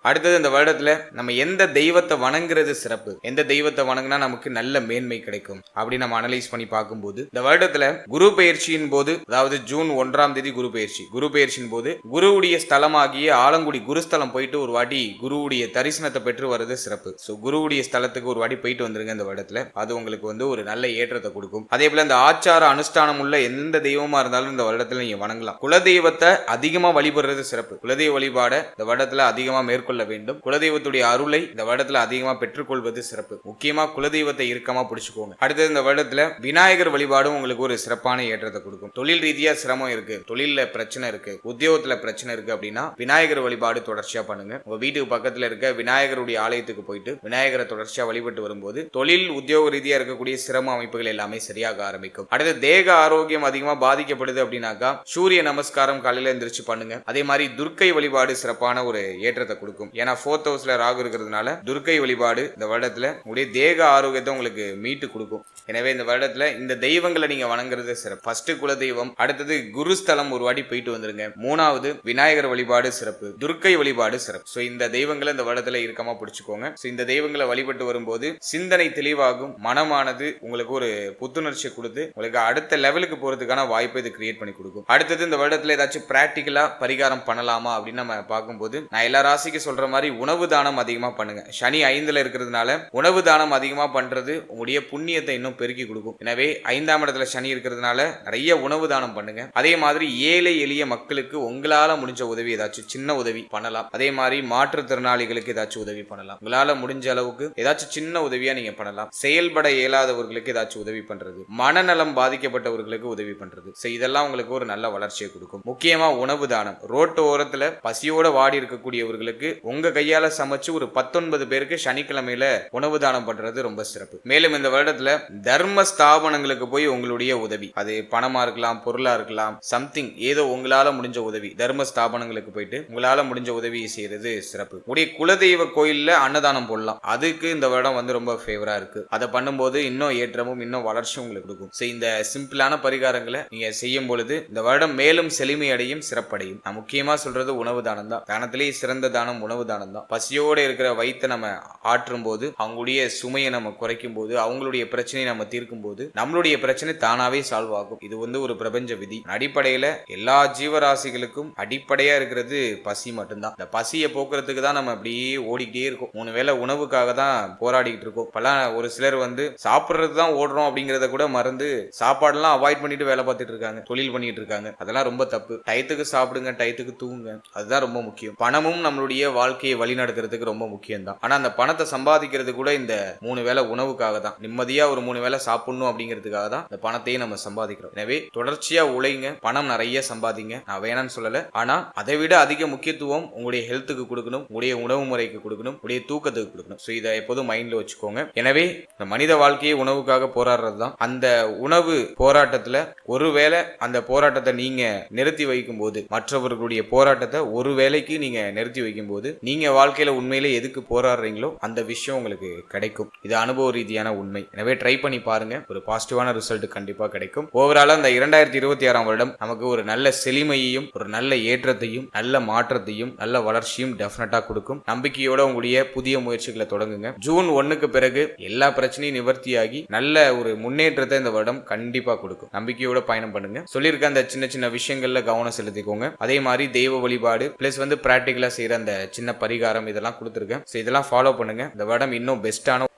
அடுத்தது இந்த வருடத்துல நம்ம எந்த தெய்வத்தை வணங்குறது சிறப்பு, எந்த தெய்வத்தை வணங்கினா நமக்கு நல்ல மேன்மை கிடைக்கும் அப்படி நம்ம அனலைஸ் பண்ணி பார்க்கும்போது இந்த வருடத்துல குரு பெயர்ச்சியின் போது, அதாவது ஜூன் 1ஆம் தேதி குரு பெயர்ச்சியின் போது குருவுடைய ஸ்தலமாகிய ஆலங்குடி குருஸ்தலம் போயிட்டு ஒரு வாட்டி குருவுடைய தரிசனத்தை பெற்று வருது சிறப்பு. சோ குருவுடைய ஸ்தலத்துக்கு ஒரு வாட்டி போயிட்டு வந்துருங்க இந்த வருடத்துல. அது உங்களுக்கு வந்து ஒரு நல்ல ஏற்றத்தை கொடுக்கும். அதே போல இந்த ஆச்சார அனுஷ்டானம் உள்ள எந்த தெய்வமா இருந்தாலும் இந்த வருடத்துல நீங்க வணங்கலாம். குலதெய்வத்தை அதிகமா வழிபடுறது சிறப்பு. குலதெய்வ வழிபாட இந்த வருடத்துல அதிகமா மேற்கொள்ள மேற்கொள்ள வேண்டும். குலதெய்வத்துடைய அருளை இந்த வருடத்துல அதிகமா பெற்றுக்கொள்வது சிறப்பு. முக்கியமா குலதெய்வத்தை இறுக்கமா பிடிச்சுக்கோங்க. அடுத்தது இந்த வருடத்துல விநாயகர் வழிபாடும் உங்களுக்கு ஒரு சிறப்பான ஏற்றத்தை கொடுக்கும். தொழில் ரீதியா சிரமம் இருக்கு, தொழில பிரச்சனை இருக்கு, உத்தியோகத்துல பிரச்சனை இருக்கு அப்படின்னா விநாயகர் வழிபாடு தொடர்ச்சியா பண்ணுங்க. உங்க வீட்டுக்கு பக்கத்துல இருக்க விநாயகருடைய ஆலயத்துக்கு போயிட்டு விநாயகரை தொடர்ச்சியா வழிபட்டு வரும்போது தொழில் உத்தியோக ரீதியா இருக்கக்கூடிய சிரம அமைப்புகள் எல்லாமே சரியாக ஆரம்பிக்கும். அடுத்து தேக ஆரோக்கியம் அதிகமா பாதிக்கப்படுது அப்படின்னாக்கா சூரிய நமஸ்காரம் காலையில எந்திரிச்சு பண்ணுங்க. அதே மாதிரி துர்க்கை வழிபாடு சிறப்பான ஒரு ஏற்றத்தை கொடுக்கும். ஏன்னா 4th ஹவுஸ்ல ராகு இருக்கிறதுனால துர்க்கை வழிபாடு இந்த வருடத்துல உங்களுடைய தேக ஆரோக்கியத்தை உங்களுக்கு மீட்டு கொடுக்கும். எனவே இந்த வருடத்துல இந்த தெய்வங்களை நீங்க வணங்குறது சிறப்பு. ஃபர்ஸ்ட் குல தெய்வம், அடுத்தது குருஸ்தலம் ஒரு வாட்டி போயிட்டு வந்துருங்க. 3வது விநாயகர் வழிபாடு சிறப்பு, துர்க்கை வழிபாடு சிறப்பு. சோ இந்த தெய்வங்களை இந்த வருடத்துல இறுக்கமா பிடிச்சுக்கோங்க. சோ இந்த தெய்வங்களை வழிபட்டு வரும்போது சிந்தனை தெளிவாகும், மனமானது உங்களுக்கு ஒரு புத்துணர்ச்சி கொடுத்து உங்களுக்கு அடுத்த லெவலுக்கு போறதுக்கான வாய்ப்பை இது கிரியேட் பண்ணி கொடுக்கும். அடுத்தது இந்த வருடத்துல ஏதாச்சும் பிராக்டிகலா பரிகாரம் பண்ணலாமா அப்படின்னு நம்ம பார்க்கும்போது நான் எல்லா ராசிக்கு சொல்ற மாதிரி உணவு தானம் அதிகமா பண்ணுங்க. சனி 5ல இருக்கிறதுனால உணவு தானம் அதிகமா பண்றது உங்களுடைய புண்ணியத்தை இன்னும் பெருக்கி கொடுக்கும். எனவே 5ஆம் இடத்துல சனி இருக்கிறதுனால நிறைய உணவு தானம் பண்ணுங்க. அதே மாதிரி ஏழை எளிய மக்களுக்கு உங்களால முடிஞ்ச உதவி ஏதாச்சும் சின்ன உதவி பண்ணலாம். அதே மாதிரி மாற்றுத்திறனாளிகளுக்கு ஏதாச்சும் உதவி பண்ணலாம். உங்களால முடிஞ்ச அளவுக்கு ஏதாச்சும் சின்ன உதவியா நீங்க பண்ணலாம். செயல்பட இயலாதவர்களுக்கு ஏதாச்சும் உதவி பண்றது, மனநலம் பாதிக்கப்பட்டவர்களுக்கு உதவி பண்றது, இதெல்லாம் உங்களுக்கு ஒரு நல்ல வளர்ச்சியை கொடுக்கும். முக்கியமா உணவு தானம். ரோட்டு ஓரத்துல பசியோட வாடி இருக்கக்கூடியவர்களுக்கு உங்க கையால சமைச்சு ஒரு 19 பேருக்கு சனிக்கிழமையில உணவு தானம் பண்றது ரொம்ப சிறப்பு. மேலும் இந்த வருடத்துல தர்ம ஸ்தாபனங்களுக்கு போய் உங்களுடைய உதவி, அது பணமா இருக்கலாம், பொருளா இருக்கலாம், சம்திங் ஏதோ உங்களால முடிஞ்ச உதவி தர்ம ஸ்தாபனங்களுக்கு போயிட்டு உங்களால முடிஞ்ச உதவி செய்யறது சிறப்பு. உடைய குலதெய்வ கோயில்ல அன்னதானம் போடலாம். அதுக்கு இந்த வருடம் வந்து ரொம்ப ஃபேவரா இருக்கு. அதை பண்ணும்போது இன்னும் ஏற்றமும் இன்னும் வளர்ச்சியும் உங்களுக்கு கொடுக்கும். இந்த சிம்பிளான பரிகாரங்களை நீங்க செய்யும் பொழுது இந்த வருடம் மேலும் செழுமை அடையும், சிறப்படையும். நான் முக்கியமா சொல்றது உணவு தானம் தான். தானத்திலேயே சிறந்த தானம் உணவு தானம் தான். பசியோட இருக்கிற வயிற்றை நம்ம ஆற்றும் போது, அவங்களுடைய சுமையை நம்ம குறைக்கும் போது, அவங்களுடைய பிரச்சனையை நம்ம தீர்க்கும் போது நம்மளுடைய பிரச்சனை தானாவே சால்வ் ஆகும். இது வந்து ஒரு பிரபஞ்ச விதி. அடிப்படையில எல்லா ஜீவராசிகளுக்கும் அடிப்படையா இருக்கிறது பசி மட்டும்தான். இந்த பசியை போக்குறதுக்கு தான் நம்ம அப்படியே ஓடிக்கிட்டே இருக்கோம். 3 வேளை உணவுக்காக தான் போராடிக்கிட்டு இருக்கோம். இப்பெல்லாம் ஒரு சிலர் வந்து சாப்பிட்றது தான் ஓடுறோம் அப்படிங்கறத கூட மறந்து சாப்பாடெல்லாம் அவாய்ட் பண்ணிட்டு வேலை பார்த்துட்டு இருக்காங்க, தொழில் பண்ணிட்டு இருக்காங்க. அதெல்லாம் ரொம்ப தப்பு. டயத்துக்கு சாப்பிடுங்க, டயத்துக்கு தூங்குங்க, அதுதான் ரொம்ப முக்கியம். பணமும் நம்மளுடைய வாழ்க்கையை வழி நடக்கிறதுக்கு ரொம்ப முக்கியம் தான். ஆனா அந்த பணத்தை சம்பாதிக்கிறது கூட இந்த 3 வேளை உணவுக்காக தான். நிம்மதியா ஒரு 3 வேளை சாப்பிடணும் அப்படிங்கிறதுக்காக தான் இந்த பணத்தையே நம்ம சம்பாதிக்கிறோம். எனவே தொடர்ச்சியா உழைங்க, பணம் நிறைய சம்பாதிங்க, நான் வேணான்னு சொல்லல. ஆனா அதை விட அதிக முக்கியத்துவம் உங்களுடைய ஹெல்த்துக்கு கொடுக்கணும், உங்களுடைய உணவு முறைக்கு கொடுக்கணும், உங்களுடைய தூக்கத்துக்கு கொடுக்கணும். இதை எப்போதும் மைண்ட்ல வச்சுக்கோங்க. எனவே இந்த மனித வாழ்க்கையை உணவுக்காக போராடுறது தான். அந்த உணவு போராட்டத்துல ஒருவேளை அந்த போராட்டத்தை நீங்க நிறுத்தி வைக்கும் போது, மற்றவர்களுடைய போராட்டத்தை ஒரு வேளைக்கு நீங்க நிறுத்தி வைக்கும் போது, நீங்க வாழ்க்கையில உண்மையிலே எதுக்கு போராடுறீங்களோ அந்த விஷயம் உங்களுக்கு கிடைக்கும். இது அனுபவ ரீதியான உண்மை. எனவே ட்ரை பண்ணி பாருங்க, ஒரு பாசிட்டிவான ரிசல்ட் கண்டிப்பா கிடைக்கும். ஓவராலா இந்த 2026ஆம் வருடம் நமக்கு ஒரு நல்ல செழுமையையும், ஒரு நல்ல ஏற்றத்தையும், நல்ல மாற்றத்தையும், நல்ல வளர்ச்சியும் டெஃபினட்டா கொடுக்கும். நம்பிக்கையோட உங்களுடைய புதிய முயற்சிகளை தொடங்குங்க. ஜூன் 1க்கு பிறகு எல்லா பிரச்சனையும் நிவர்த்தியாகி நல்ல ஒரு முன்னேற்றத்தை இந்த வருடம் கண்டிப்பா கொடுக்கும். நம்பிக்கையோட பயணம் பண்ணுங்க. சொல்லியிருக்க அந்த சின்ன சின்ன விஷயங்கள்ல கவனம் செலுத்திக்கோங்க. அதே மாதிரி தெய்வ வழிபாடு பிளஸ் வந்து பிராக்டிகலா செய்யற அந்த சின்ன பரிகாரம் இதெல்லாம் கொடுத்துருக்கேன். இதெல்லாம் ஃபாலோ பண்ணுங்க. இந்த வருடம் இன்னும் பெஸ்டான.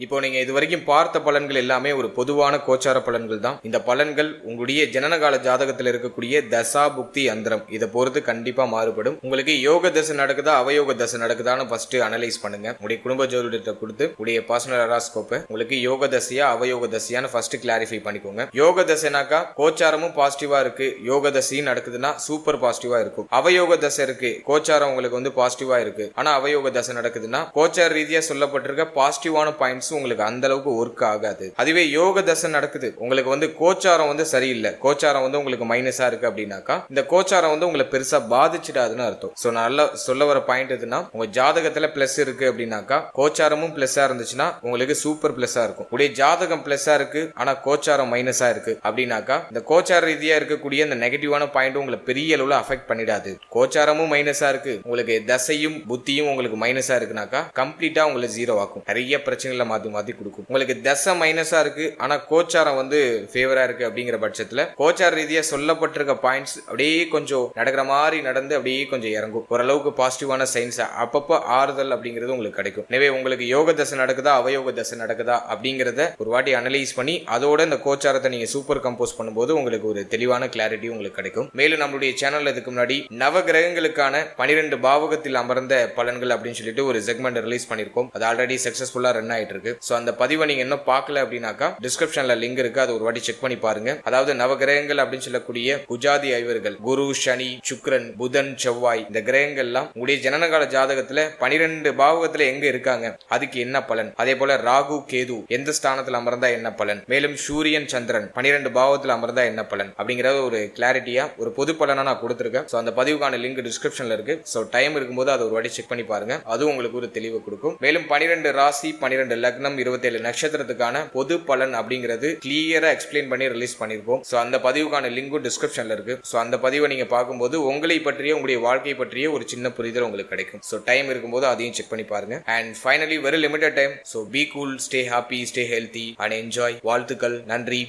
இப்போ நீங்க இது வரைக்கும் பார்த்த பலன்கள் எல்லாமே ஒரு பொதுவான கோச்சார பலன்கள் தான். இந்த பலன்கள் உங்களுடைய ஜனனகால ஜாதகத்தில் இருக்கக்கூடிய தசா புக்தி அந்தரம் இதை பொறுத்து கண்டிப்பா மாறுபடும். உங்களுக்கு யோக தசை நடக்குதா அவயோக தசை நடக்குதான்னு ஃபர்ஸ்ட் அனலைஸ் பண்ணுங்க. உங்களுடைய குடும்ப ஜோதிடத்தை கொடுத்து உங்களுடைய பர்சனல் ஹராஸ்கோப்பை உங்களுக்கு யோக தசையா அவயோக தசையான்னு ஃபர்ஸ்ட் கிளாரிஃபை பண்ணிக்கோங்க. யோக தசைனாக்கா கோச்சாரமும் பாசிட்டிவா இருக்கு, யோக தசையும் நடக்குதுன்னா சூப்பர் பாசிட்டிவா இருக்கும். அவயோக தசை இருக்கு, கோச்சாரம் உங்களுக்கு வந்து பாசிட்டிவா இருக்கு, ஆனா அவயோக தசை நடக்குதுன்னா கோச்சார ரீதியா சொல்லப்பட்டிருக்க பாசிட்டிவான பாயிண்ட்ஸ் உங்களுக்கு அந்த அளவுக்கு ஒர்க் ஆகாது. அதுவே யோக தசை நடக்குது, உங்களுக்கு வந்து கோச்சாரம் வந்து சரியில்லை, கோச்சாரம் வந்து உங்களுக்கு மைனஸா இருக்கு அப்படின்னாக்கா இந்த கோச்சாரம் வந்து உங்களை பெருசா பாதிச்சிடாதுன்னு அர்த்தம். சோ நல்லா சொல்ல வர பாயிண்ட் எதுனா, உங்க ஜாதகத்துல பிளஸ் இருக்கு அப்படின்னாக்கா கோச்சாரமும் பிளஸ்ஸா இருந்துச்சுன்னா உங்களுக்கு சூப்பர் பிளஸ்ஸா இருக்கும். உடைய ஜாதகம் பிளஸ்ஸா இருக்கு ஆனா கோச்சாரம் மைனஸா இருக்கு அப்படின்னாக்கா இந்த கோச்சார ரீதியா இருக்கக்கூடிய இந்த நெகட்டிவான பாயிண்ட் உங்களை பெரிய அளவுல அஃபெக்ட் பண்ணிடாது. கோச்சாரமும் மைனஸா இருக்கு, உங்களுக்கு தசையும் புத்தியும் உங்களுக்கு மைனஸா இருக்குனாக்கா கம்ப்ளீட்டா உங்களை ஜீரோ ஆக்கும். நிறைய பிரச்சனைகளை மாத்தி மாத்தி கொடுக்கும். உங்களுக்கு தசை மைனஸா இருக்கு ஆனா கோச்சாரம் வந்து ஃபேவரா இருக்கு அப்படிங்கிற பட்சத்துல கோச்சார ரீதியா சொல்லப்பட்டிருக்க பாயிண்ட்ஸ் அப்படியே கொஞ்சம் நடக்கிற மாதிரி நடந்து அப்படியே கொஞ்சம் இறங்கும். ஓரளவுக்கு பாசிட்டிவான சைன்ஸ் அப்பப்போ ஆறுதல் அப்படிங்கிறது உங்களுக்கு கிடைக்கும். எனவே உங்களுக்கு யோக தசை நடக்குதா அவயோக தசை நடக்குதா அப்படிங்கறத ஒரு வாட்டி அனலைஸ் பண்ணி அதோட இந்த கோச்சாரத்தை நீங்க சூப்பர் கம்போஸ் பண்ணும்போது உங்களுக்கு ஒரு தெளிவான கிளாரிட்டி உங்களுக்கு கிடைக்கும். மேலும் நம்மளுடைய சேனல்ல இதுக்கு முன்னாடி நவ கிரகங்களுக்கான 12 பாவகத்தில் அமர்ந்த பலன்கள் அப்படின்னு சொல்லிட்டு ஒரு செக்மெண்ட் ரிலீஸ் பண்ணிருக்கோம். அது ஆல்ரெடி சக்சஸ்ஃபுல்லா ரன் ஆயிட்டு இருக்கு. சோ அந்த பதிவை நீங்க இன்னும் பார்க்கல அப்படின்னாக்கா டிஸ்கிரிப்ஷன்ல லிங்க் இருக்கு, அது ஒரு வாட்டி செக் பண்ணி பாருங்க. அதாவது நவ கிரகங்கள் அப்படின்னு சொல்லக்கூடிய புஜாதி ஐவர்கள் குரு, சனி, சுக்கிரன், புதன், செவ்வாய் இந்த கிரகங்கள் எல்லாம் உங்களுடைய ஜனனகால ஜாதகத்துல 12 பாவகத்துல எங்க இருக்காங்க, அதுக்கு என்ன பலன், அதே போல ராகு, கேது எந்த ஸ்தானத்துல அமர்ந்தா என்ன பலன், மேலும் சூரியன், சந்திரன் 12 பாவத்துல அமர்ந்தா என்ன பலன் அப்படிங்கறது ஒரு கிளாரிட்டியா ஒரு பொது பலனா நான் கொடுத்திருக்கேன். சோ அந்த பதிவுக்கான லிங்க் டிஸ்கிரிப்ஷன்ல இருக்கு. சோ டைம் இருக்கும்போது அதை ஒரு வாட்டி செக் பண்ணி பாருங்க, அதுவும் உங்களுக்கு ஒரு தெளிவு கொடுக்கும். மேலும் 12 ராசி, 12 லக்னம், 27 நட்சத்திரத்துக்கான பொது பலன் அப்படிங்கிறது கிளியரா எக்ஸ்பிளைன் பண்ணி ரிலீஸ் பண்ணிருக்கோம். சோ அந்த பதிவுக்கான லிங்கும் டிஸ்கிரிப்ஷன்ல இருக்கு. சோ அந்த பதிவை நீங்க பார்க்கும்போது உங்களை பற்றிய உங்களுடைய வாழ்க்கை பற்றிய ஒரு சின்ன புரிதல் உங்களுக்கு கிடைக்கும். சோ டைம் இருக்கும்போது அதையும் செக் பண்ணி பாருங்க. And finally very limited time. So be cool, stay happy, stay healthy and enjoy. வாழ்த்துக்கள், நன்றி.